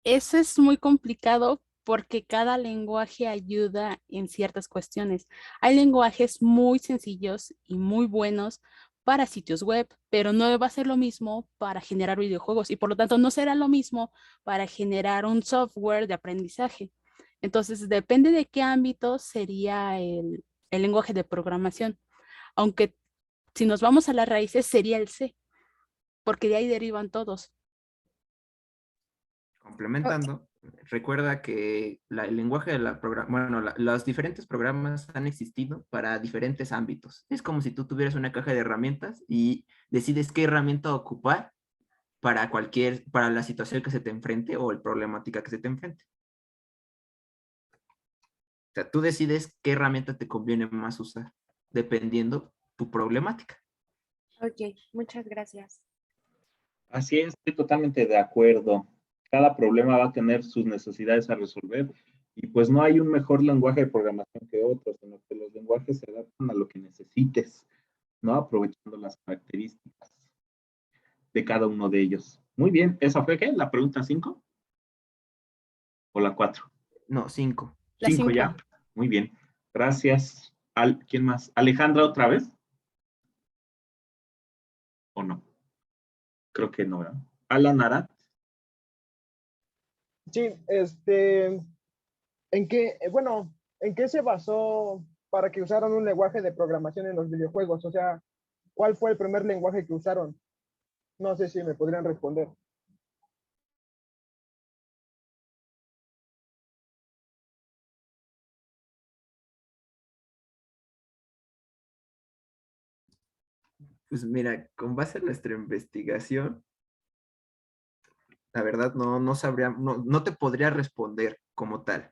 Eso es muy complicado porque cada lenguaje ayuda en ciertas cuestiones. Hay lenguajes muy sencillos y muy buenos para sitios web, pero no va a ser lo mismo para generar videojuegos y por lo tanto no será lo mismo para generar un software de aprendizaje. Entonces, depende de qué ámbito sería el lenguaje de programación. Aunque si nos vamos a las raíces sería el C, porque de ahí derivan todos. Complementando, recuerda que el lenguaje de la programación, bueno, los diferentes programas han existido para diferentes ámbitos. Es como si tú tuvieras una caja de herramientas y decides qué herramienta ocupar para la situación que se te enfrente o el problemática que se te enfrente. O sea, tú decides qué herramienta te conviene más usar, dependiendo tu problemática. Ok, muchas gracias. Así es, estoy totalmente de acuerdo. Cada problema va a tener sus necesidades a resolver y pues no hay un mejor lenguaje de programación que otro, sino que los lenguajes se adaptan a lo que necesites, ¿no? Aprovechando las características de cada uno de ellos. Muy bien, ¿esa fue qué? ¿La pregunta 5 o la 4? No, 5. La 5 5. ya. Muy bien. Gracias. ¿Quién más? ¿Alejandra otra vez? ¿O no? Creo que no, ¿verdad? Alan Arat. Sí, ¿en qué se basó para que usaran un lenguaje de programación en los videojuegos? O sea, ¿cuál fue el primer lenguaje que usaron? No sé si me podrían responder. Pues mira, con base en nuestra investigación, la verdad no sabría, no te podría responder como tal,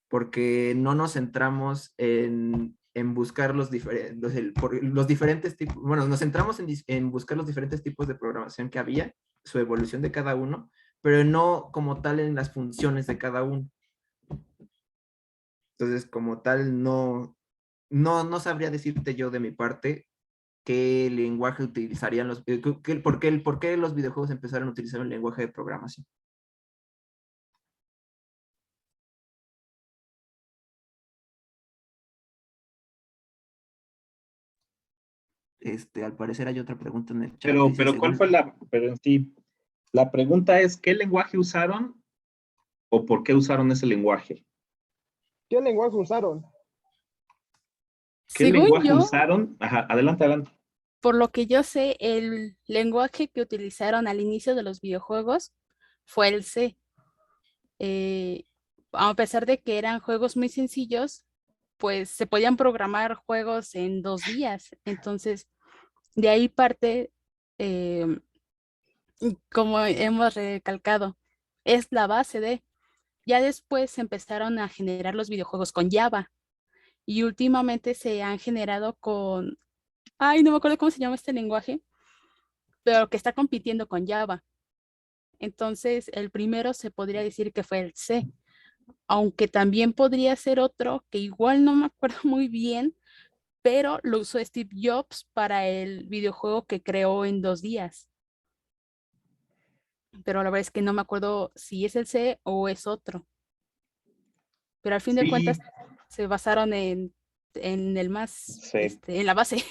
porque no nos centramos en buscar los diferentes tipos, bueno, nos centramos en buscar los diferentes tipos de programación que había, su evolución de cada uno, pero no como tal en las funciones de cada uno. Entonces, como tal, no sabría decirte yo de mi parte qué lenguaje utilizarían por qué los videojuegos empezaron a utilizar un lenguaje de programación. Al parecer hay otra pregunta en el chat. Pero ¿cuál fue pero en sí, la pregunta es, ¿qué lenguaje usaron o por qué usaron ese lenguaje? ¿Qué lenguaje usaron? ¿Qué Según lenguaje yo, usaron? Ajá, adelante. por lo que yo sé, el lenguaje que utilizaron al inicio de los videojuegos fue el C. Eh, a pesar de que eran juegos muy sencillos, pues se podían programar juegos en 2 días. Entonces, de ahí parte, eh, como hemos recalcado, es la base de. Ya después se empezaron a generar los videojuegos con Java y últimamente se han generado con, ay, no me acuerdo cómo se llama este lenguaje, pero que está compitiendo con Java. Entonces, el primero se podría decir que fue el C, aunque también podría ser otro que igual no me acuerdo muy bien, pero lo usó Steve Jobs para el videojuego que creó en 2 días. Pero la verdad es que no me acuerdo si es el C o es otro. Pero al fin de cuentas Sí, se basaron en el más, sí. en la base.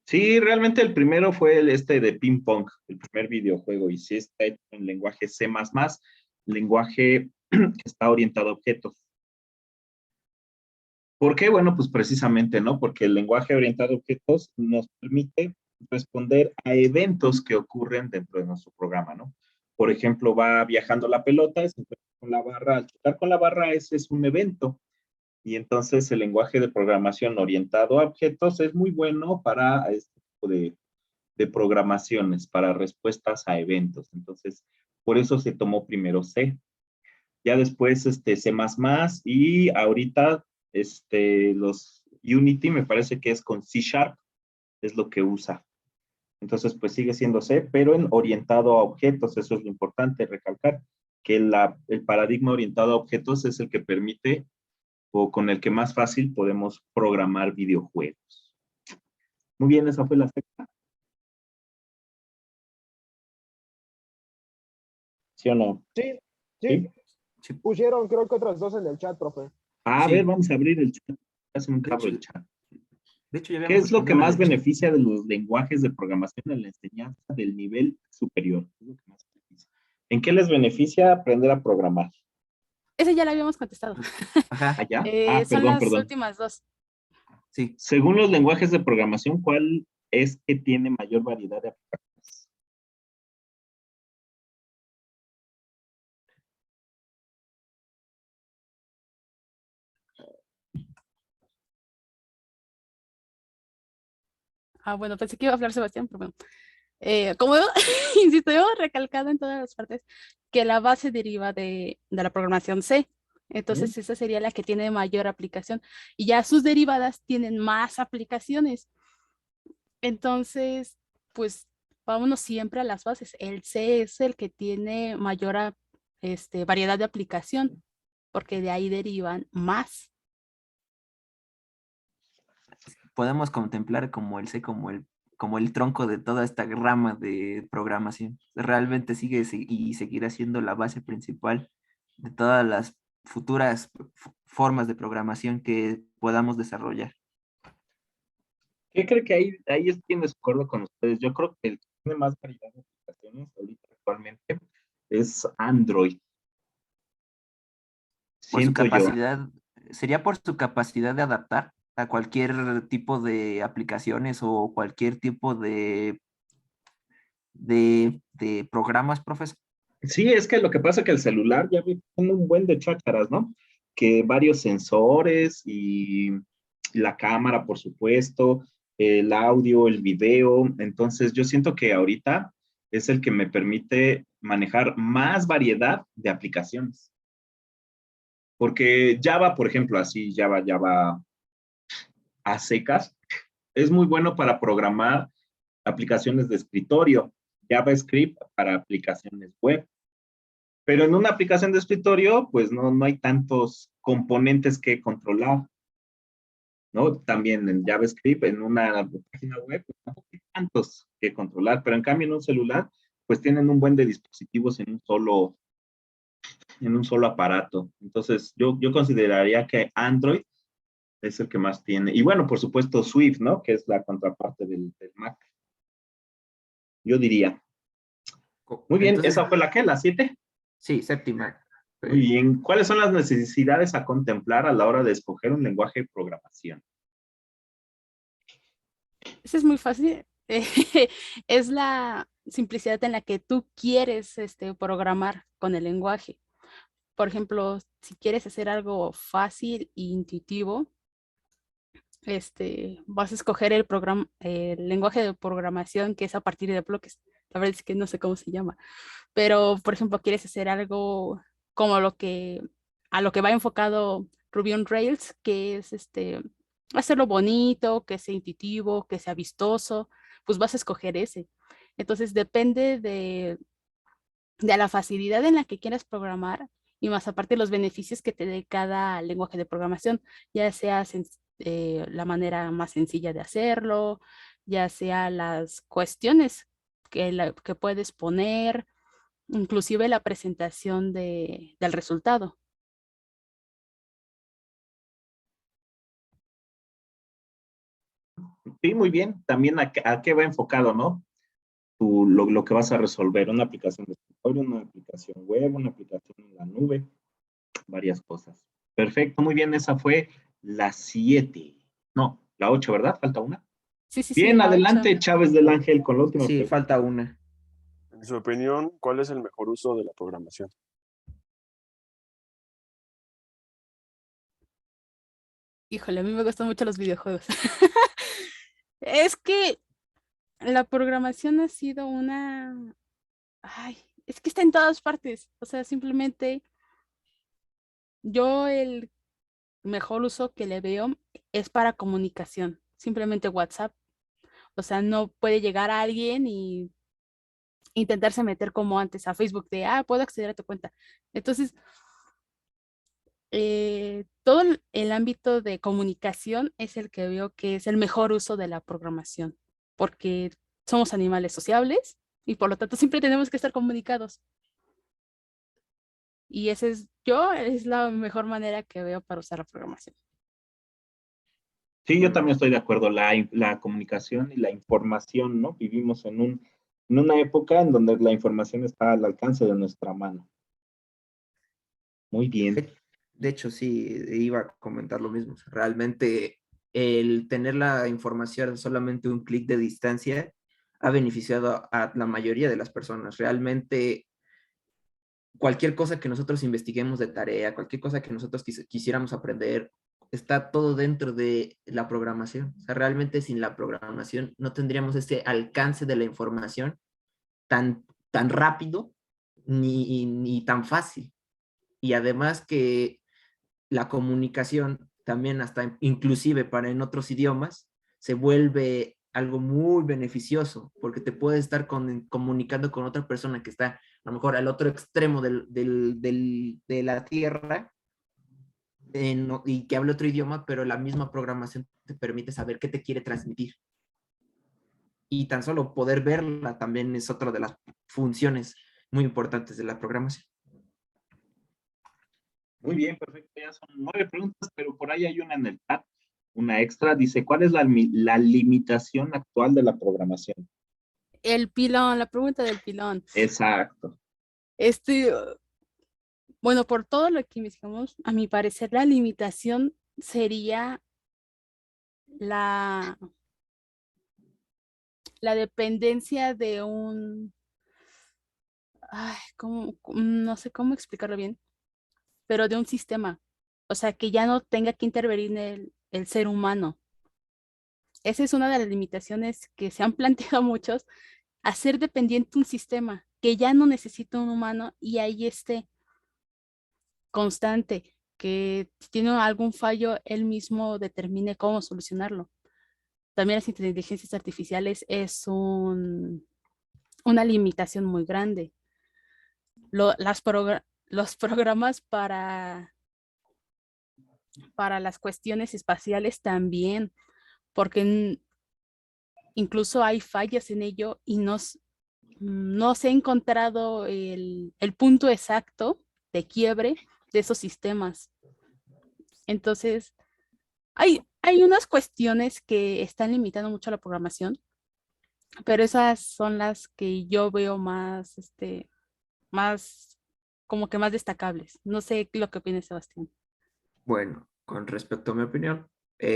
Sí, realmente el primero fue el de Ping Pong, el primer videojuego, y sí está hecho en lenguaje C++, lenguaje que está orientado a objetos. ¿Por qué? Bueno, pues precisamente, ¿no? Porque el lenguaje orientado a objetos nos permite responder a eventos que ocurren dentro de nuestro programa, ¿no? Por ejemplo, va viajando la pelota, se encuentra con la barra, al chocar con la barra, ese es un evento. Y entonces el lenguaje de programación orientado a objetos es muy bueno para este tipo de programaciones, para respuestas a eventos. Entonces, por eso se tomó primero C. Ya después C++ y ahorita los Unity me parece que es con C Sharp, es lo que usa. Entonces, pues sigue siendo C, pero en orientado a objetos. Eso es lo importante recalcar, que el paradigma orientado a objetos es el que permite o con el que más fácil podemos programar videojuegos. Muy bien, esa fue la sexta. ¿Sí o no? Sí, ¿Sí? sí. Pusieron creo que otras dos en el chat, profe. A Sí. ver, vamos a abrir el chat. Hacen un De cabro hecho, el chat. De hecho, ya ¿Qué habíamos es lo que respondido la más del chat. beneficia de los lenguajes de programación en la enseñanza del nivel superior? ¿Qué es lo que más beneficia? ¿En qué les beneficia aprender a programar? Ese ya lo habíamos contestado. Ajá, ¿Allá? Son las Perdón. últimas dos. sí. Según los lenguajes de programación, ¿cuál es que tiene mayor variedad de aplicaciones? Bueno, pensé que iba a hablar Sebastián, pero bueno. Como insisto, yo he recalcado en todas las partes que la base deriva de la programación C. Entonces, esa sería la que tiene mayor aplicación. Y ya sus derivadas tienen más aplicaciones. Entonces, pues vámonos siempre a las bases. El C es el que tiene mayor variedad de aplicación, porque de ahí derivan más. Podemos contemplar como el C, como el tronco de toda esta rama de programación. Realmente y seguirá siendo la base principal de todas las futuras formas de programación que podamos desarrollar. ¿Qué cree que ahí estoy en desacuerdo con ustedes? Yo creo que el que tiene más variedad de aplicaciones ahorita actualmente es Android. Por su Siento yo. capacidad, sería por su capacidad de adaptar a cualquier tipo de aplicaciones o cualquier tipo de programas, profesor. Sí, es que lo que pasa es que el celular ya tiene un buen de chácharas, ¿no? Que varios sensores y la cámara, por supuesto, el audio, el video. Entonces, yo siento que ahorita es el que me permite manejar más variedad de aplicaciones. Porque Java, por ejemplo, así Java a secas, es muy bueno para programar aplicaciones de escritorio, JavaScript para aplicaciones web. Pero en una aplicación de escritorio, pues no hay tantos componentes que controlar, ¿no? También en JavaScript, en una página web, pues tampoco hay tantos que controlar, pero en cambio en un celular, pues tienen un buen de dispositivos en un solo aparato. Entonces, yo consideraría que Android es el que más tiene. Y bueno, por supuesto, Swift, ¿no? Que es la contraparte del Mac. Yo diría. Muy bien, Entonces, ¿esa fue la 7? sí, séptima. Muy bien. ¿Cuáles son las necesidades a contemplar a la hora de escoger un lenguaje de programación? Eso es muy fácil. Es la simplicidad en la que tú quieres programar con el lenguaje. Por ejemplo, si quieres hacer algo fácil e intuitivo, vas a escoger el lenguaje de programación que es a partir de bloques. La verdad es que no sé cómo se llama. Pero, por ejemplo, quieres hacer algo como a lo que va enfocado Ruby on Rails, que es hacerlo bonito, que sea intuitivo, que sea vistoso, pues vas a escoger ese. Entonces depende de la facilidad en la que quieras programar y más aparte los beneficios que te dé cada lenguaje de programación, ya sea la manera más sencilla de hacerlo, ya sea las cuestiones que puedes poner, inclusive la presentación del resultado. Sí, muy bien. También a qué va enfocado, ¿no? Lo que vas a resolver, una aplicación de escritorio, una aplicación web, una aplicación en la nube, varias cosas. Perfecto, muy bien, esa fue la 7. No, la 8, ¿verdad? Falta una. Sí, sí, sí, Bien, la 8. adelante, Chávez del Ángel, con la última Sí, pregunta. falta una. En su opinión, ¿cuál es el mejor uso de la programación? Híjole, a mí me gustan mucho los videojuegos. Es que la programación ha sido una... Ay, es que está en todas partes. O sea, simplemente yo el mejor uso que le veo es para comunicación. Simplemente WhatsApp. O sea, no puede llegar a alguien y intentarse meter como antes a Facebook de, puedo acceder a tu cuenta. Entonces, todo el ámbito de comunicación es el que veo que es el mejor uso de la programación, porque somos animales sociables y por lo tanto siempre tenemos que estar comunicados. Y esa es la mejor manera que veo para usar la programación. Sí, yo también estoy de acuerdo. La comunicación y la información, ¿no? Vivimos en una época en donde la información está al alcance de nuestra mano. Muy bien. De hecho, sí, iba a comentar lo mismo. Realmente el tener la información a solamente un clic de distancia ha beneficiado a la mayoría de las personas. Realmente cualquier cosa que nosotros investiguemos de tarea, cualquier cosa que nosotros quisiéramos aprender, está todo dentro de la programación. O sea, realmente sin la programación no tendríamos ese alcance de la información tan rápido ni tan fácil. Y además que la comunicación también hasta inclusive para en otros idiomas se vuelve algo muy beneficioso porque te puedes estar comunicando con otra persona que está a lo mejor al otro extremo de la tierra y que habla otro idioma, pero la misma programación te permite saber qué te quiere transmitir. Y tan solo poder verla también es otra de las funciones muy importantes de la programación. Muy bien, perfecto. Ya son 9 preguntas, pero por ahí hay una en el chat, una extra. Dice, ¿cuál es la limitación actual de la programación? El pilón, la pregunta del pilón. Exacto. Bueno, por todo lo que investigamos, a mi parecer la limitación sería la dependencia de no sé cómo explicarlo bien, pero de un sistema. O sea, que ya no tenga que intervenir en el ser humano. Esa es una de las limitaciones que se han planteado muchos, hacer dependiente un sistema que ya no necesita un humano y ahí esté constante, que si tiene algún fallo, él mismo determine cómo solucionarlo. También las inteligencias artificiales es una limitación muy grande. Los programas para las cuestiones espaciales también, porque incluso hay fallas en ello y no se ha encontrado el punto exacto de quiebre de esos sistemas. Entonces, hay unas cuestiones que están limitando mucho la programación, pero esas son las que yo veo más como que más destacables. No sé lo que opina Sebastián. Bueno, con respecto a mi opinión, una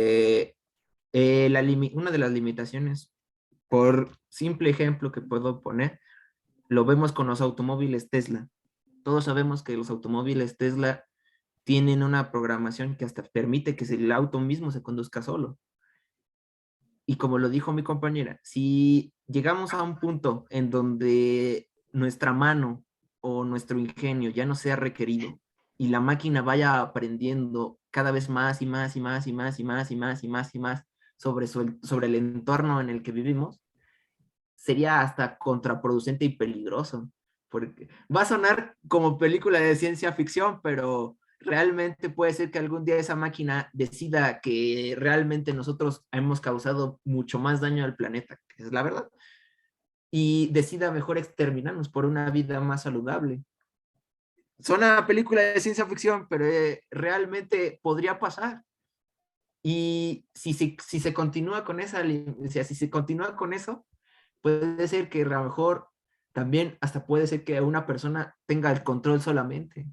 de las limitaciones, por simple ejemplo que puedo poner, lo vemos con los automóviles Tesla. Todos sabemos que los automóviles Tesla tienen una programación que hasta permite que el auto mismo se conduzca solo. Y como lo dijo mi compañera, si llegamos a un punto en donde nuestra mano o nuestro ingenio ya no sea requerido y la máquina vaya aprendiendo cada vez más y más y más y más y más y más y más y más sobre el entorno en el que vivimos, sería hasta contraproducente y peligroso. Porque va a sonar como película de ciencia ficción, pero realmente puede ser que algún día esa máquina decida que realmente nosotros hemos causado mucho más daño al planeta, que es la verdad, y decida mejor exterminarnos por una vida más saludable. Son una película de ciencia ficción, pero realmente podría pasar. Y si se continúa con si se continúa con eso, puede ser que a lo mejor también hasta puede ser que una persona tenga el control solamente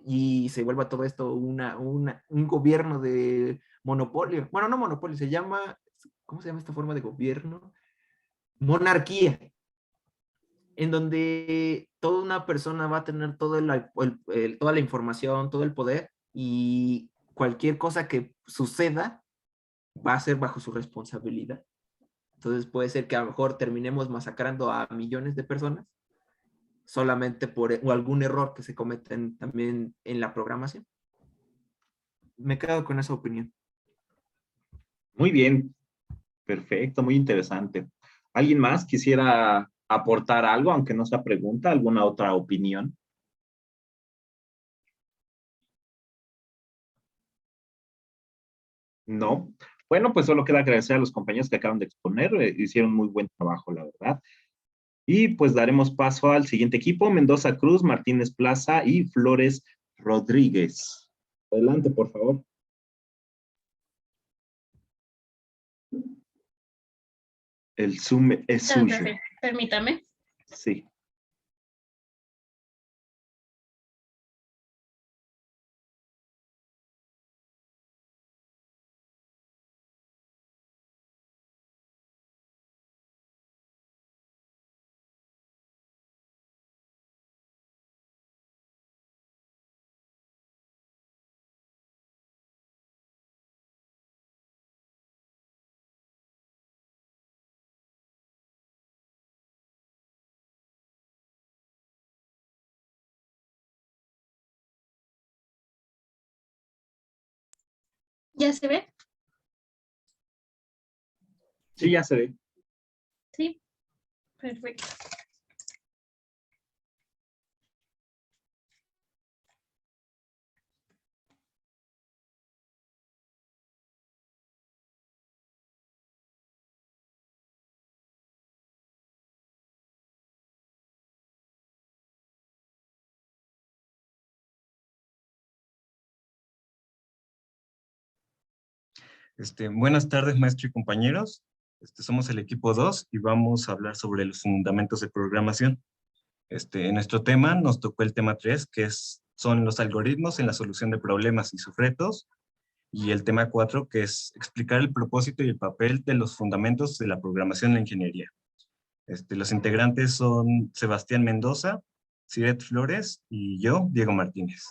y se vuelva todo esto un gobierno de monopolio. Bueno, no monopolio, ¿cómo se llama esta forma de gobierno? Monarquía, en donde toda una persona va a tener toda la información, todo el poder, y cualquier cosa que suceda va a ser bajo su responsabilidad. Entonces puede ser que a lo mejor terminemos masacrando a millones de personas solamente por algún error que se cometen también en la programación. Me quedo con esa opinión. Muy bien, perfecto, muy interesante. ¿Alguien más quisiera aportar algo, aunque no sea pregunta, alguna otra opinión? No. Bueno, pues solo queda agradecer a los compañeros que acaban de exponer, hicieron muy buen trabajo, la verdad. Y pues daremos paso al siguiente equipo: Mendoza Cruz, Martínez Plaza y Flores Rodríguez. Adelante, por favor. El Zoom es suyo. Permítame. Sí. ¿Ya se ve? Sí, ya se ve. Sí, perfecto. Buenas tardes, maestro y compañeros. Somos el equipo 2 y vamos a hablar sobre los fundamentos de programación. En nuestro tema nos tocó el tema 3, que son los algoritmos en la solución de problemas y sus retos, y el tema 4, que es explicar el propósito y el papel de los fundamentos de la programación en la ingeniería. Los integrantes son Sebastián Mendoza, Siret Flores y yo, Diego Martínez.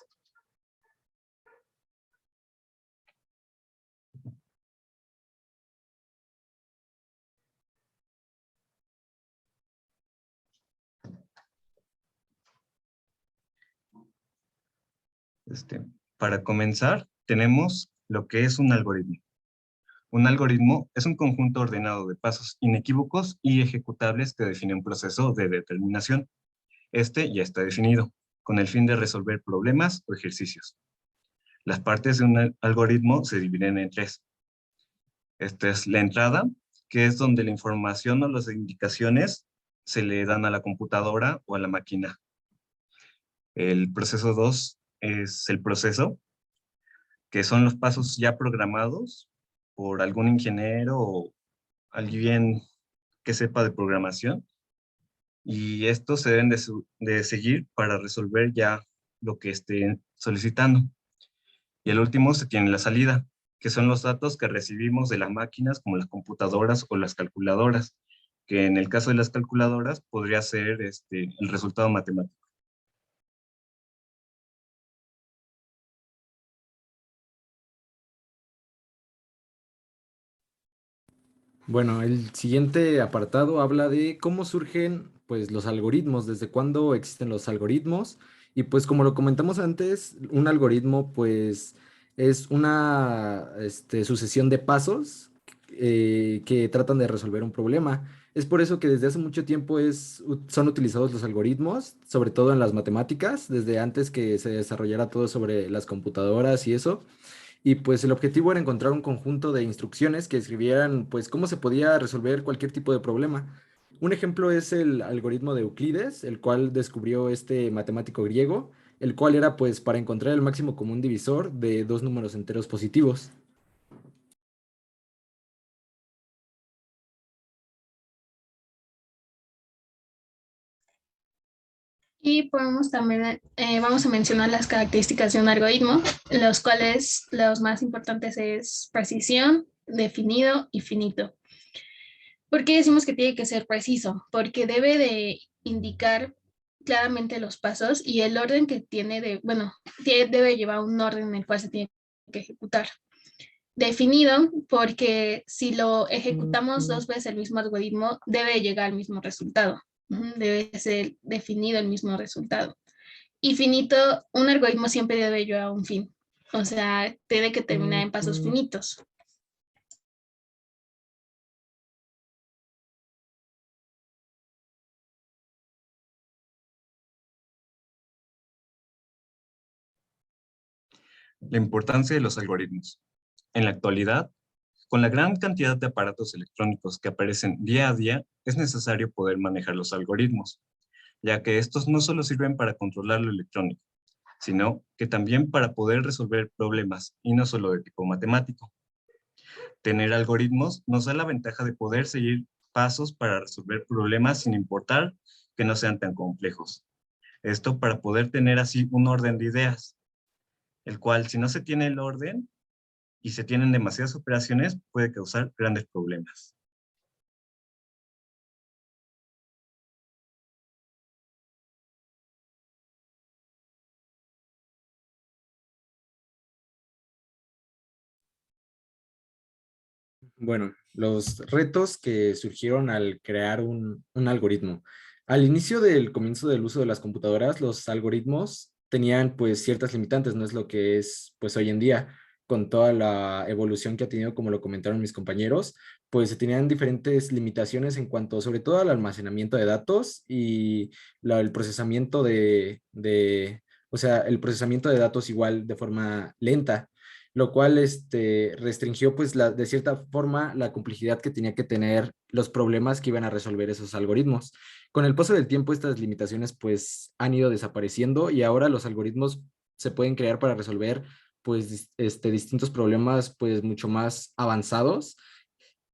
Para comenzar, tenemos lo que es un algoritmo. Un algoritmo es un conjunto ordenado de pasos inequívocos y ejecutables que define un proceso de determinación. Ya está definido, con el fin de resolver problemas o ejercicios. Las partes de un algoritmo se dividen en 3. Esta es la entrada, que es donde la información o las indicaciones se le dan a la computadora o a la máquina. El proceso 2 es el proceso, que son los pasos ya programados por algún ingeniero o alguien que sepa de programación, y estos se deben de seguir para resolver ya lo que estén solicitando. Y el último se tiene la salida, que son los datos que recibimos de las máquinas como las computadoras o las calculadoras, que en el caso de las calculadoras podría ser el resultado matemático. Bueno, el siguiente apartado habla de cómo surgen pues los algoritmos, desde cuándo existen los algoritmos, y pues como lo comentamos antes, un algoritmo pues es una sucesión de pasos que tratan de resolver un problema. Es por eso que desde hace mucho tiempo son utilizados los algoritmos, sobre todo en las matemáticas, desde antes que se desarrollara todo sobre las computadoras y eso. Y pues el objetivo era encontrar un conjunto de instrucciones que describieran pues cómo se podía resolver cualquier tipo de problema. Un ejemplo es el algoritmo de Euclides, el cual descubrió este matemático griego, el cual era pues para encontrar el máximo común divisor de dos números enteros positivos. Y podemos también, vamos a mencionar las características de un algoritmo, los cuales los más importantes es precisión, definido y finito. ¿Por qué decimos que tiene que ser preciso? Porque debe de indicar claramente los pasos y el orden que tiene debe llevar un orden en el cual se tiene que ejecutar. Definido, porque si lo ejecutamos dos veces el mismo algoritmo, debe llegar al mismo resultado. Debe ser definido el mismo resultado. Y finito, un algoritmo siempre debe llevar a un fin. O sea, tiene que terminar en pasos finitos. La importancia de los algoritmos. En la actualidad, con la gran cantidad de aparatos electrónicos que aparecen día a día, es necesario poder manejar los algoritmos, ya que estos no solo sirven para controlar lo electrónico, sino que también para poder resolver problemas, y no solo de tipo matemático. Tener algoritmos nos da la ventaja de poder seguir pasos para resolver problemas sin importar que no sean tan complejos. Esto para poder tener así un orden de ideas, el cual si no se tiene el orden y se tienen demasiadas operaciones puede causar grandes problemas. Bueno, los retos que surgieron al crear un algoritmo. Al inicio del comienzo del uso de las computadoras, los algoritmos tenían pues ciertas limitantes, no es lo que es pues hoy en día, con toda la evolución que ha tenido, como lo comentaron mis compañeros, pues se tenían diferentes limitaciones en cuanto sobre todo al almacenamiento de datos y el procesamiento o sea, el procesamiento de datos igual de forma lenta, lo cual restringió pues de cierta forma la complejidad que tenía que tener los problemas que iban a resolver esos algoritmos. Con el paso del tiempo estas limitaciones pues han ido desapareciendo y ahora los algoritmos se pueden crear para resolver pues distintos problemas pues mucho más avanzados,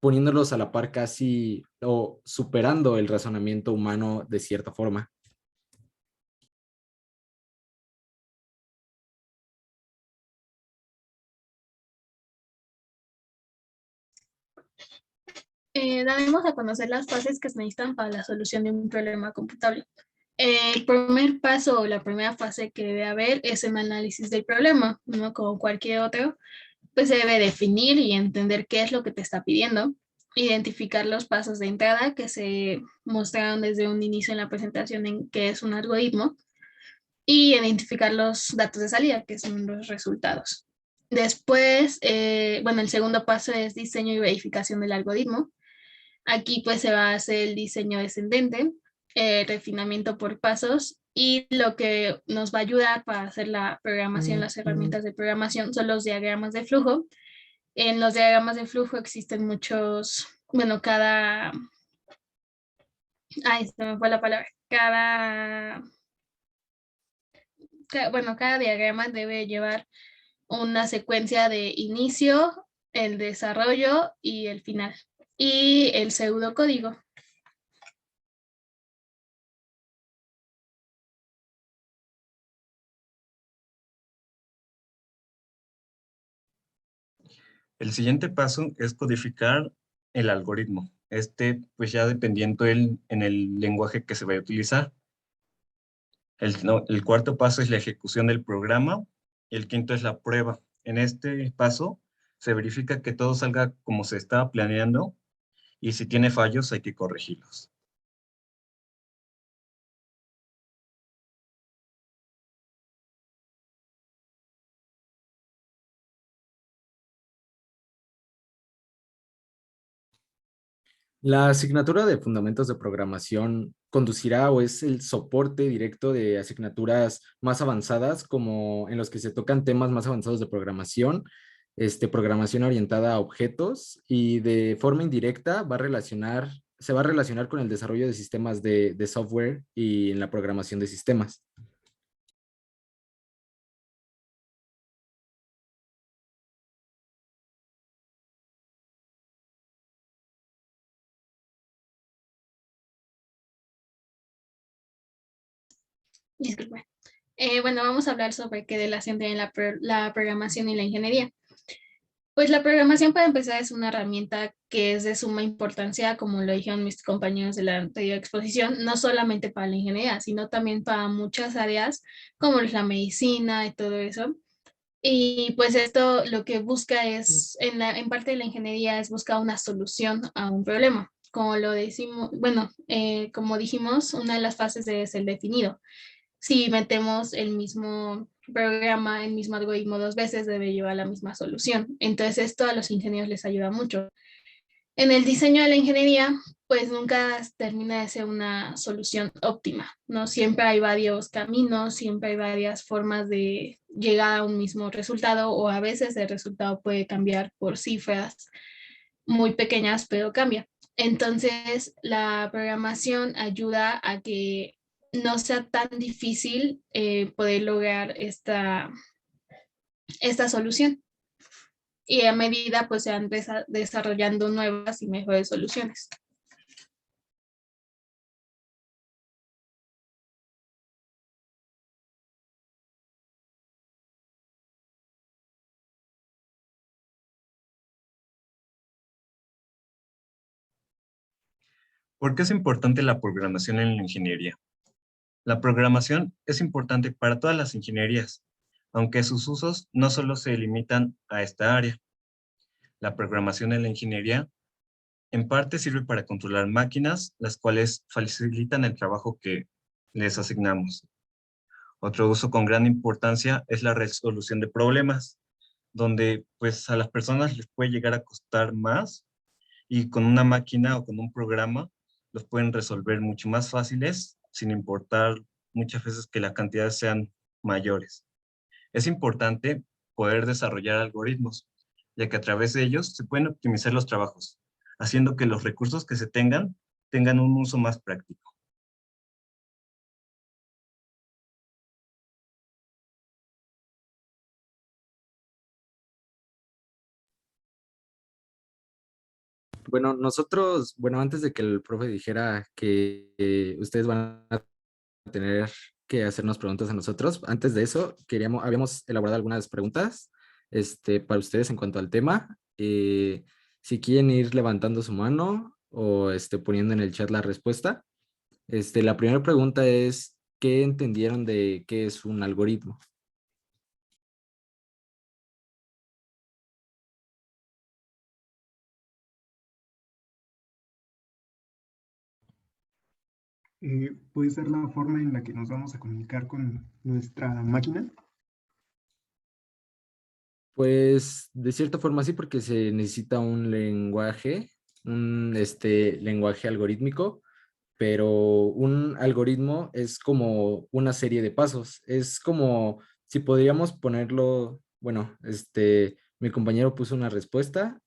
poniéndolos a la par casi o superando el razonamiento humano de cierta forma. Daremos a conocer las fases que se necesitan para la solución de un problema computable. El primer paso o la primera fase que debe haber es el análisis del problema, ¿no? Como cualquier otro, pues se debe definir y entender qué es lo que te está pidiendo, identificar los pasos de entrada que se mostraron desde un inicio en la presentación en qué es un algoritmo y identificar los datos de salida, que son los resultados. Después, el segundo paso es diseño y verificación del algoritmo. Aquí pues se va a hacer el diseño descendente, refinamiento por pasos y lo que nos va a ayudar para hacer la programación, las herramientas de programación son los diagramas de flujo. En los diagramas de flujo existen muchos, se me fue la palabra, cada diagrama debe llevar una secuencia de inicio, el desarrollo y el final y el pseudocódigo. El siguiente paso es codificar el algoritmo. Pues ya dependiendo en el lenguaje que se vaya a utilizar. El cuarto paso es la ejecución del programa y el quinto es la prueba. En este paso se verifica que todo salga como se estaba planeando y si tiene fallos hay que corregirlos. La asignatura de Fundamentos de Programación conducirá o es el soporte directo de asignaturas más avanzadas, como en los que se tocan temas más avanzados de programación, programación orientada a objetos, y de forma indirecta se va a relacionar con el desarrollo de sistemas de software y en la programación de sistemas. Disculpe. Bueno, vamos a hablar sobre qué relación tiene la programación y la ingeniería. Pues la programación, para empezar, es una herramienta que es de suma importancia, como lo dijeron mis compañeros de la anterior exposición, no solamente para la ingeniería, sino también para muchas áreas como es la medicina y todo eso. Y pues esto lo que busca es, en parte de la ingeniería, es buscar una solución a un problema. Como lo decimos, bueno, como dijimos, una de las fases es el definido. Si metemos el mismo programa, el mismo algoritmo dos veces, debe llevar la misma solución. Entonces esto a los ingenieros les ayuda mucho. En el diseño de la ingeniería, pues nunca termina de ser una solución óptima, ¿no? Siempre hay varios caminos, siempre hay varias formas de llegar a un mismo resultado, o a veces el resultado puede cambiar por cifras muy pequeñas, pero cambia. Entonces, la programación ayuda a que no sea tan difícil poder lograr esta solución. Y a medida pues se van desarrollando nuevas y mejores soluciones. ¿Por qué es importante la programación en la ingeniería? La programación es importante para todas las ingenierías, aunque sus usos no solo se limitan a esta área. La programación en la ingeniería en parte sirve para controlar máquinas, las cuales facilitan el trabajo que les asignamos. Otro uso con gran importancia es la resolución de problemas, donde pues a las personas les puede llegar a costar más y con una máquina o con un programa los pueden resolver mucho más fáciles sin importar muchas veces que las cantidades sean mayores. Es importante poder desarrollar algoritmos, ya que a través de ellos se pueden optimizar los trabajos, haciendo que los recursos que se tengan un uso más práctico. Bueno, nosotros, bueno, antes de que el profe dijera que ustedes van a tener que hacernos preguntas a nosotros, antes de eso, habíamos elaborado algunas preguntas para ustedes en cuanto al tema. Si quieren ir levantando su mano o poniendo en el chat la respuesta. La primera pregunta es, ¿qué entendieron de qué es un algoritmo? Puede ser la forma en la que nos vamos a comunicar con nuestra máquina. Pues de cierta forma sí, porque se necesita un lenguaje, un lenguaje algorítmico, pero un algoritmo es como una serie de pasos. Es como si podríamos ponerlo, bueno, mi compañero puso una respuesta.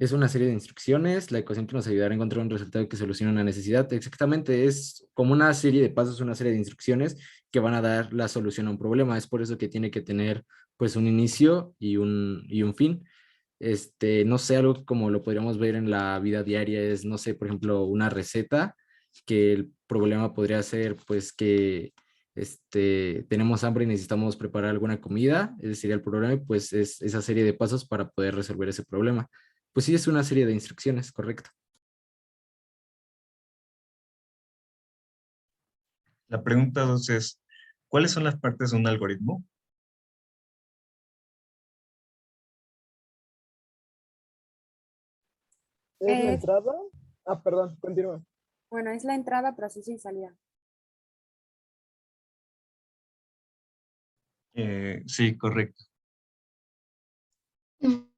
Es una serie de instrucciones, la ecuación que nos ayudará a encontrar un resultado que solucione una necesidad. Exactamente, es como una serie de pasos, una serie de instrucciones que van a dar la solución a un problema. Es por eso que tiene que tener pues un inicio y un fin. No sé, algo como lo podríamos ver en la vida diaria es, no sé, por ejemplo, una receta, que el problema podría ser pues que tenemos hambre y necesitamos preparar alguna comida, ese sería el problema, y pues es esa serie de pasos para poder resolver ese problema. Pues sí, es una serie de instrucciones, correcto. La pregunta 2 es, ¿cuáles son las partes de un algoritmo? ¿Es la Es, entrada? Ah, perdón, continúa. bueno, es la entrada, proceso y salida. Sí, correcto.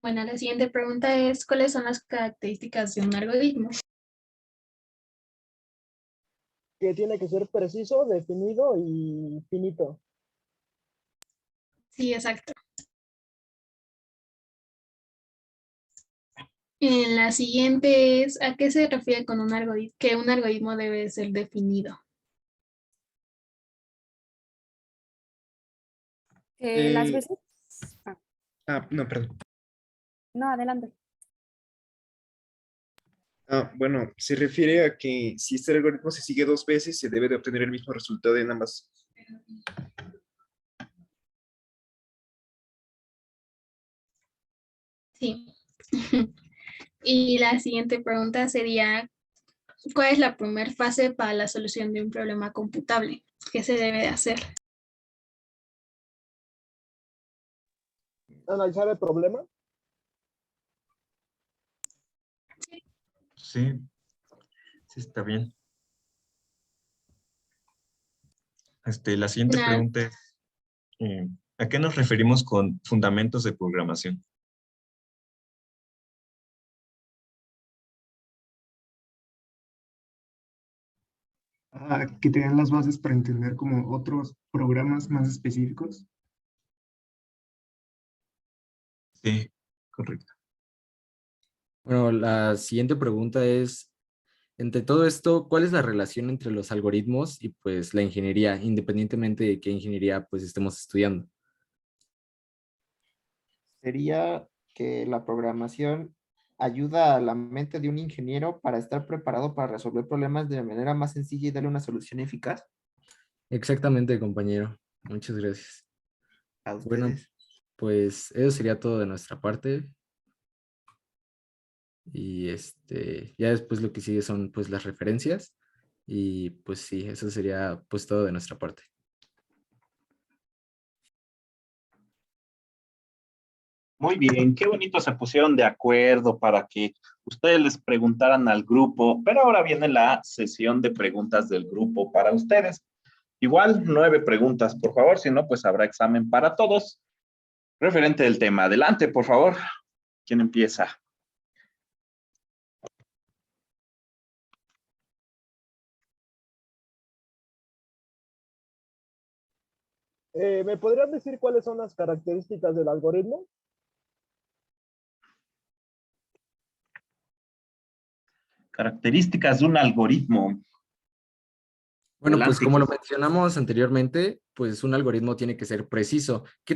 Bueno, la siguiente pregunta es, ¿cuáles son las características de un algoritmo? Que tiene que ser preciso, definido y finito. Sí, exacto. La siguiente es, ¿a qué se refiere con un algoritmo? Que un algoritmo debe ser definido. Las Eh, veces. no, perdón. No, adelante. Bueno, se refiere a que si este algoritmo se sigue 2 veces, se debe de obtener el mismo resultado en ambas. Sí. Y la siguiente pregunta sería, ¿cuál es la primera fase para la solución de un problema computable? ¿Qué se debe de hacer? Analizar el problema. Sí, sí está bien. La siguiente Nah, pregunta es, ¿a qué nos referimos con fundamentos de programación? Que te dan las bases para entender como otros programas más específicos. Sí, correcto. Bueno, la siguiente pregunta es, entre todo esto, ¿cuál es la relación entre los algoritmos y pues la ingeniería, independientemente de qué ingeniería pues estemos estudiando? Sería que la programación ayuda a la mente de un ingeniero para estar preparado para resolver problemas de manera más sencilla y darle una solución eficaz. Exactamente, compañero. Muchas gracias. A Bueno, ustedes. pues eso sería todo de nuestra parte. Y ya después lo que sigue son pues las referencias. Y pues sí, eso sería pues todo de nuestra parte. Muy bien, qué bonito se pusieron de acuerdo para que ustedes les preguntaran al grupo, pero ahora viene la sesión de preguntas del grupo para ustedes. Igual, 9 preguntas, por favor, si no, pues habrá examen para todos. Referente del tema, adelante, por favor. ¿Quién empieza? ¿Me podrías decir cuáles son las características del algoritmo? Características de un algoritmo. Bueno, pues Adelante. como lo mencionamos anteriormente, pues un algoritmo tiene que ser preciso. ¿Qué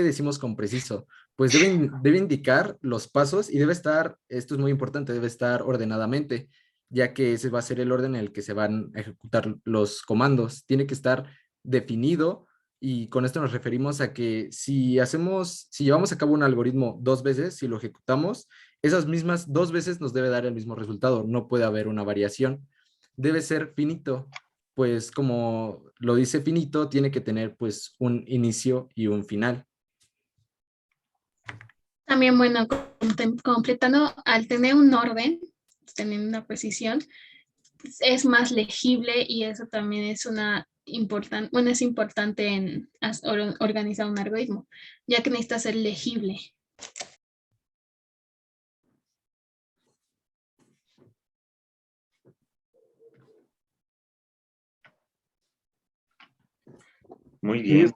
decimos con preciso? Pues debe indicar los pasos y debe estar, esto es muy importante, debe estar ordenadamente, ya que ese va a ser el orden en el que se van a ejecutar los comandos. Tiene que estar definido y con esto nos referimos a que si llevamos a cabo un algoritmo 2 veces, si lo ejecutamos, esas mismas 2 veces nos debe dar el mismo resultado. No puede haber una variación. Debe ser finito, pues como lo dice finito, tiene que tener pues un inicio y un final. también, bueno, completando, al tener un orden, tener una precisión, es más legible y eso también es es importante en organizar un algoritmo, ya que necesita ser legible. Muy ¿Qué bien. es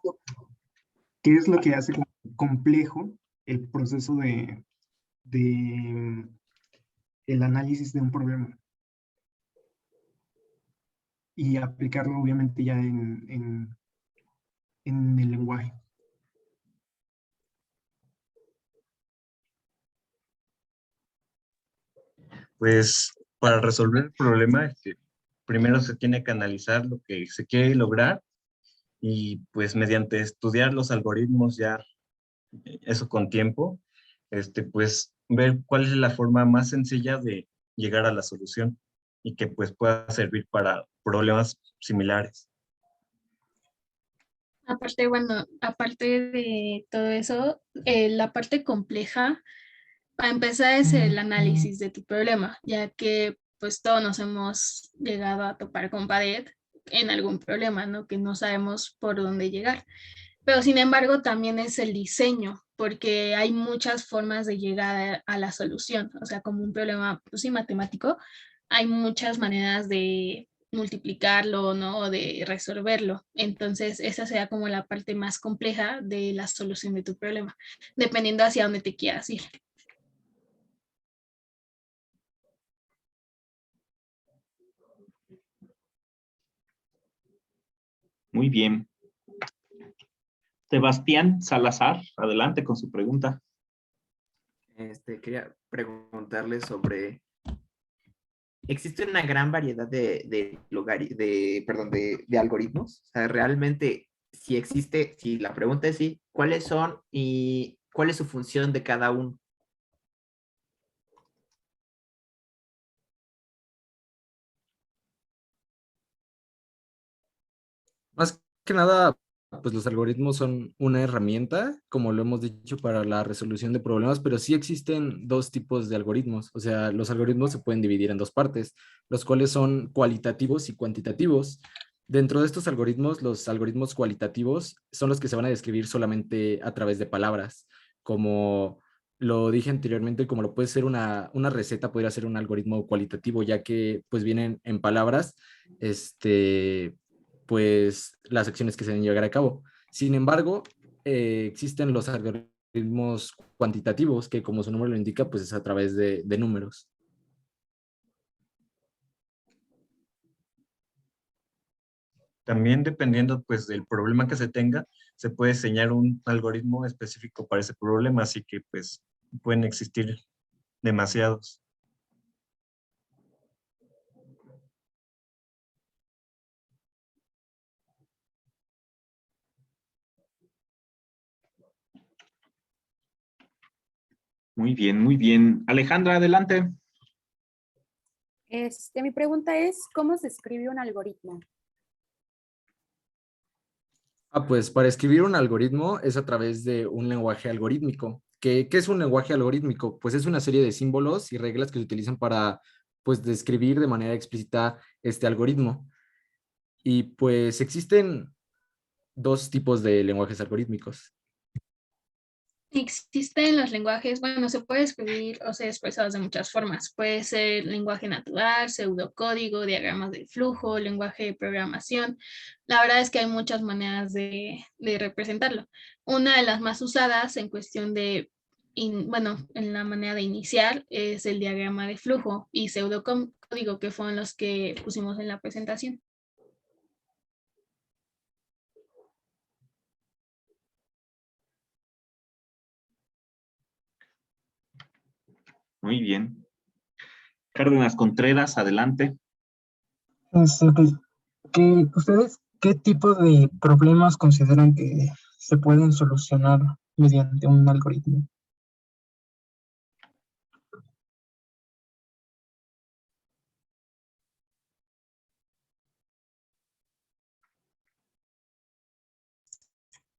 qué es lo que hace complejo el proceso de el análisis de un problema? Y aplicarlo obviamente ya en el lenguaje. Pues para resolver el problema, primero se tiene que analizar lo que se quiere lograr y pues mediante estudiar los algoritmos ya, eso con tiempo, pues ver cuál es la forma más sencilla de llegar a la solución y que pues pueda servir para problemas similares. Aparte, bueno, aparte de todo eso, la parte compleja, para empezar, es el análisis de tu problema, ya que pues todos nos hemos llegado a topar con pared en algún problema, ¿no? Que no sabemos por dónde llegar. Pero sin embargo también es el diseño, porque hay muchas formas de llegar a la solución. O sea, como un problema, pues sí, matemático, hay muchas maneras de multiplicarlo, ¿no? O de resolverlo. Entonces, esa será como la parte más compleja de la solución de tu problema, dependiendo hacia dónde te quieras ir. Muy bien. Sebastián Salazar, adelante con su pregunta. Quería preguntarle sobre, ¿existe una gran variedad de algoritmos? O sea, realmente, si existe, si la pregunta es sí, ¿cuáles son y cuál es su función de cada uno? Más que nada, pues los algoritmos son una herramienta, como lo hemos dicho, para la resolución de problemas, pero sí existen dos tipos de algoritmos. O sea, los algoritmos se pueden dividir en dos partes, los cuales son cualitativos y cuantitativos. Dentro de estos algoritmos, los algoritmos cualitativos son los que se van a describir solamente a través de palabras, como lo dije anteriormente, como lo puede ser una receta, podría ser un algoritmo cualitativo, ya que pues vienen en palabras, pues las acciones que se deben llevar a cabo. Sin embargo, existen los algoritmos cuantitativos, que como su nombre lo indica, pues es a través de números. También dependiendo pues del problema que se tenga, se puede diseñar un algoritmo específico para ese problema, así que pues pueden existir demasiados. Muy bien, muy bien. Alejandra, adelante. Mi pregunta es, ¿cómo se escribe un algoritmo? Pues para escribir un algoritmo es a través de un lenguaje algorítmico. ¿Qué es un lenguaje algorítmico? Pues es una serie de símbolos y reglas que se utilizan para pues describir de manera explícita este algoritmo. Y pues existen dos tipos de lenguajes algorítmicos. Existen los lenguajes, bueno, se puede escribir o ser expresados de muchas formas. Puede ser lenguaje natural, pseudocódigo, diagramas de flujo, lenguaje de programación. La verdad es que hay muchas maneras de representarlo. Una de las más usadas en cuestión de, bueno, en la manera de iniciar es el diagrama de flujo y pseudocódigo, que fueron los que pusimos en la presentación. Muy bien. Cárdenas Contreras, adelante. Pues, ¿ustedes qué tipo de problemas consideran que se pueden solucionar mediante un algoritmo?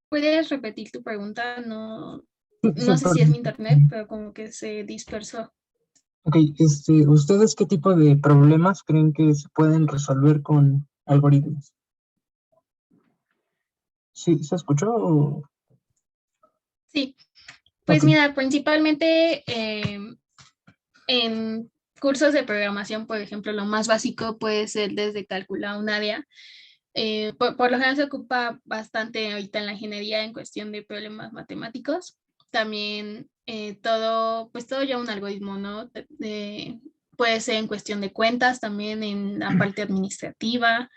¿Puedes repetir tu pregunta? No, Sí, no sé si es mi perdón. internet, pero como que se dispersó. Ok, ¿ustedes qué tipo de problemas creen que se pueden resolver con algoritmos? ¿Sí se escuchó? Sí, pues Ok. mira, principalmente en cursos de programación, por ejemplo, lo más básico puede ser desde calcular un área. Por lo general se ocupa bastante ahorita en la ingeniería en cuestión de problemas matemáticos. También pues todo ya un algoritmo, ¿no? Puede ser en cuestión de cuentas, también en la parte administrativa.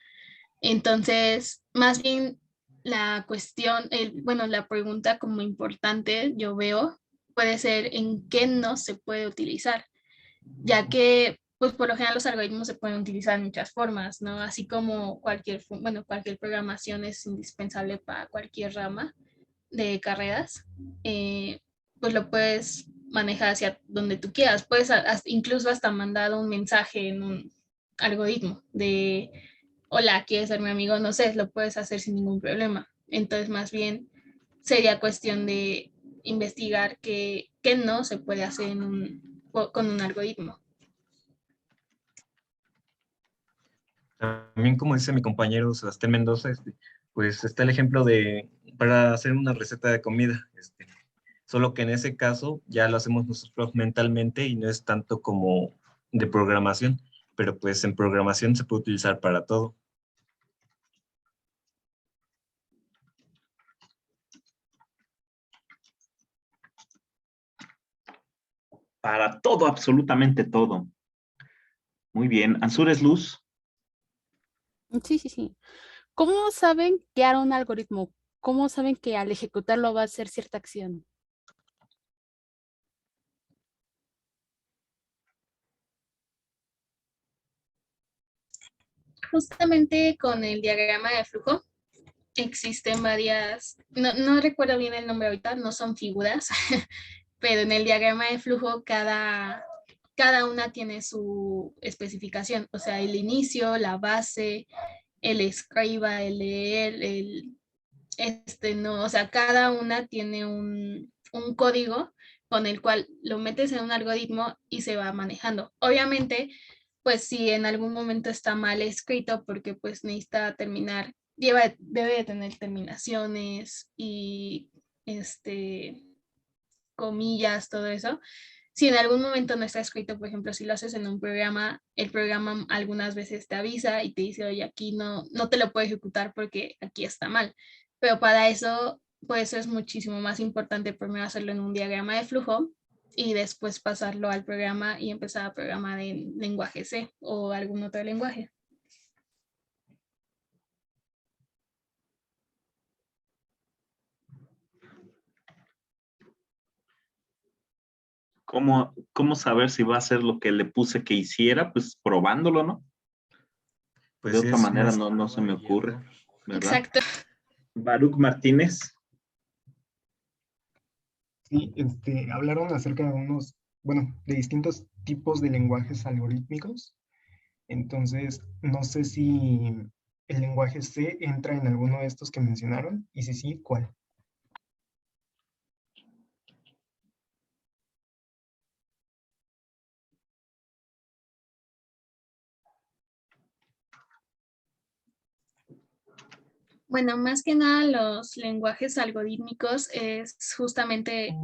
Entonces, más bien la cuestión, bueno, la pregunta como importante, yo veo, puede ser en qué no se puede utilizar, ya que, pues por lo general los algoritmos se pueden utilizar de muchas formas, ¿no? Así como bueno, cualquier programación es indispensable para cualquier rama de carreras, pues lo puedes manejar hacia donde tú quieras. Puedes incluso hasta mandar un mensaje en un algoritmo de, hola, ¿quieres ser mi amigo? No sé, lo puedes hacer sin ningún problema. Entonces, más bien sería cuestión de investigar qué no se puede hacer con un algoritmo. También, como dice mi compañero Sebastián Mendoza, pues está el ejemplo de para hacer una receta de comida. Solo que en ese caso ya lo hacemos nosotros mentalmente y no es tanto como de programación, pero pues en programación se puede utilizar para todo. Para todo, absolutamente todo. Muy bien. Ansures Luz. Sí, sí, sí. ¿Cómo saben que hará un algoritmo? ¿Cómo saben que al ejecutarlo va a hacer cierta acción? Justamente con el diagrama de flujo existen varias, no recuerdo bien el nombre ahorita, no son figuras, pero en el diagrama de flujo cada una tiene su especificación, o sea, el inicio, la base, el escriba, el leer, no, o sea, cada una tiene un código con el cual lo metes en un algoritmo y se va manejando. Obviamente, pues si en algún momento está mal escrito, porque pues necesita terminar, debe de tener terminaciones y comillas, todo eso. Si en algún momento no está escrito, por ejemplo, si lo haces en un programa, el programa algunas veces te avisa y te dice, oye, aquí no te lo puedo ejecutar porque aquí está mal. Pero para eso, pues es muchísimo más importante primero hacerlo en un diagrama de flujo y después pasarlo al programa y empezar a programar en lenguaje C o algún otro lenguaje. ¿Cómo saber si va a hacer lo que le puse que hiciera? Pues probándolo, ¿no? Pues De sí, otra es manera más no se me prueba y ocurre, error. ¿verdad? Exacto. Baruch Martínez. Sí, hablaron acerca de de distintos tipos de lenguajes algorítmicos. Entonces, no sé si el lenguaje C entra en alguno de estos que mencionaron, y si sí, ¿cuál? Bueno, más que nada los lenguajes algorítmicos es justamente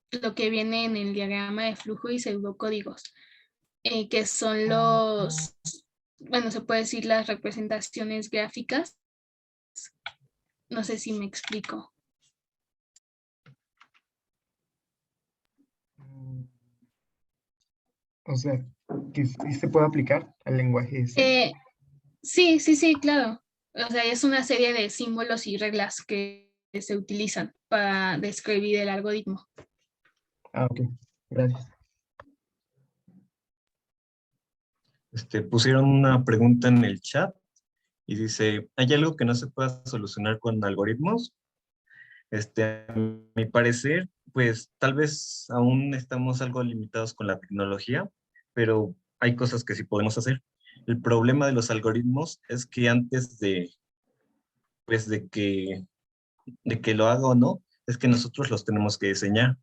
lo que viene en el diagrama de flujo y pseudocódigos, que son bueno, se puede decir las representaciones gráficas. No sé si me explico. O sea, que sí se puede aplicar al lenguaje C. Sí, claro. O sea, es una serie de símbolos y reglas que se utilizan para describir el algoritmo. Ah, ok. Gracias. Pusieron una pregunta en el chat y dice, ¿hay algo que no se pueda solucionar con algoritmos? A mi parecer, pues tal vez aún estamos algo limitados con la tecnología, pero hay cosas que sí podemos hacer. El problema de los algoritmos es que antes pues, de que lo haga o no, es que nosotros los tenemos que diseñar.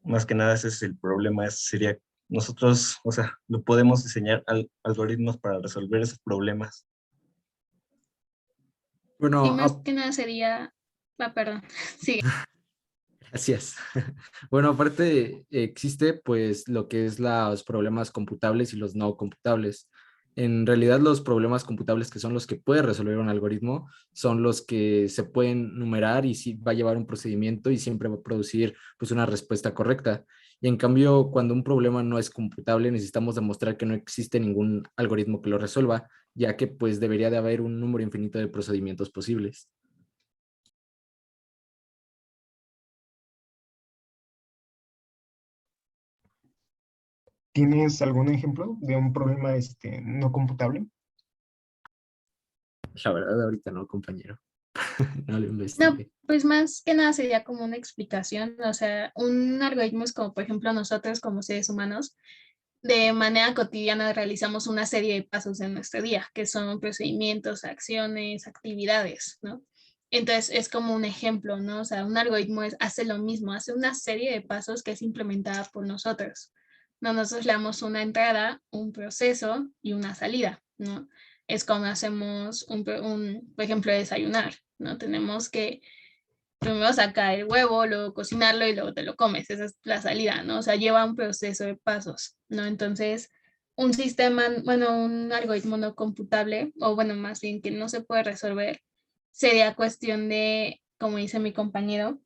Más que nada ese es el problema, sería nosotros, o sea, lo podemos diseñar algoritmos para resolver esos problemas. Bueno, Y más que nada sería, perdón, sigue. gracias. Bueno, aparte existe pues lo que es los problemas computables y los no computables. En realidad los problemas computables, que son los que puede resolver un algoritmo, son los que se pueden numerar y sí va a llevar un procedimiento y siempre va a producir pues una respuesta correcta. Y en cambio, cuando un problema no es computable, necesitamos demostrar que no existe ningún algoritmo que lo resuelva, ya que pues debería de haber un número infinito de procedimientos posibles. ¿Tienes algún ejemplo de un problema no computable? La verdad, ahorita no, compañero. No lo No, investigué. pues más que nada sería como una explicación, o sea, un algoritmo es como, por ejemplo, nosotros como seres humanos, de manera cotidiana realizamos una serie de pasos en nuestro día, que son procedimientos, acciones, actividades, ¿no? Entonces es como un ejemplo, ¿no? O sea, un algoritmo hace lo mismo, hace una serie de pasos que es implementada por nosotros. No, nosotros le damos una entrada, un proceso y una salida, ¿no? es como hacemos por ejemplo, desayunar, ¿no? Tenemos que primero sacar el huevo, luego cocinarlo y luego te lo comes. Esa es la salida, ¿no? O sea, lleva un proceso de pasos, ¿no? Entonces, un sistema, bueno, un algoritmo no computable, o bueno, más bien que no se puede resolver, sería cuestión de, como dice mi compañero,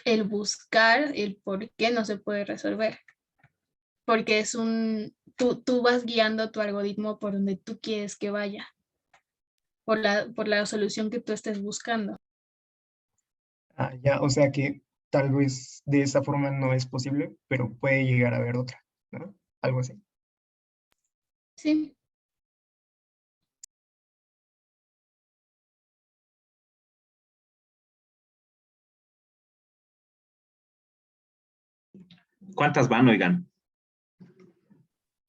el buscar el por qué no se puede resolver. Porque tú vas guiando tu algoritmo por donde tú quieres que vaya, por la solución que tú estés buscando. Ah, ya, o sea que tal vez de esa forma no es posible, pero puede llegar a haber otra, ¿no? Algo así. Sí. ¿Cuántas van, oigan?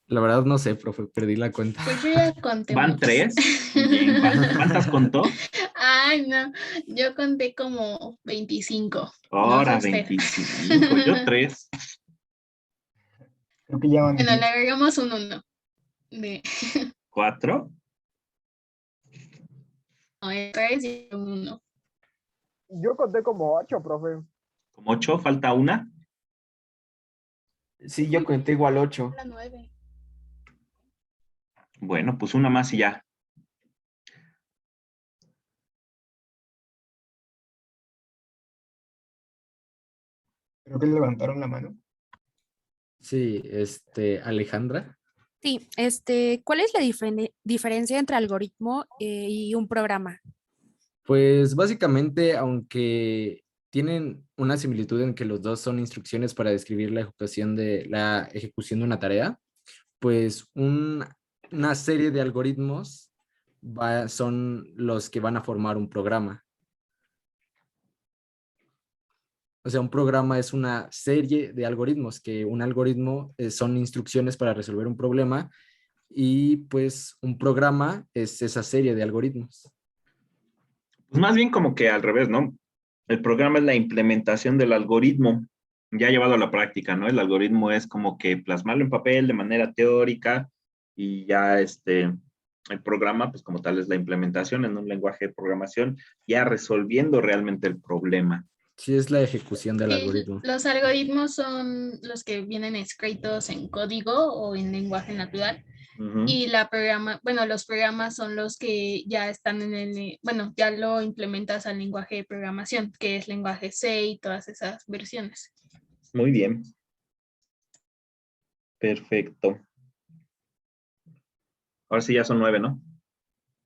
La verdad no sé, profe, perdí la cuenta. Pues yo ya conté ¿Van muchas. 3? Bien, ¿cuántas contó? Ay, no, yo conté como 25. Ahora No sé usted. 25, yo 3. Creo que ya van Bueno, 10. le agregamos un 1. De, 4. no, es 3 y un 1. Yo conté como 8, profe. Como 8, falta una. Sí, yo conté igual 8. La 9. Bueno, pues una más y ya. Creo que levantaron la mano. Sí, Alejandra. Sí, ¿cuál es la diferencia entre algoritmo y un programa? Pues básicamente, aunque tienen una similitud en que los dos son instrucciones para describir la ejecución de una tarea, pues una serie de algoritmos son los que van a formar un programa. O sea, un programa es una serie de algoritmos, que un algoritmo son instrucciones para resolver un problema y pues un programa es esa serie de algoritmos. Pues más bien como que al revés, ¿no? El programa es la implementación del algoritmo ya llevado a la práctica, ¿no? El algoritmo es como que plasmarlo en papel de manera teórica y ya el programa, pues como tal, es la implementación en un lenguaje de programación, ya resolviendo realmente el problema. Sí, es la ejecución del Sí, algoritmo. los algoritmos son los que vienen escritos en código o en lenguaje natural. Y los programas son los que ya están ya lo implementas al lenguaje de programación, que es lenguaje C y todas esas versiones. Muy bien. Perfecto. Ahora sí ya son 9, ¿no?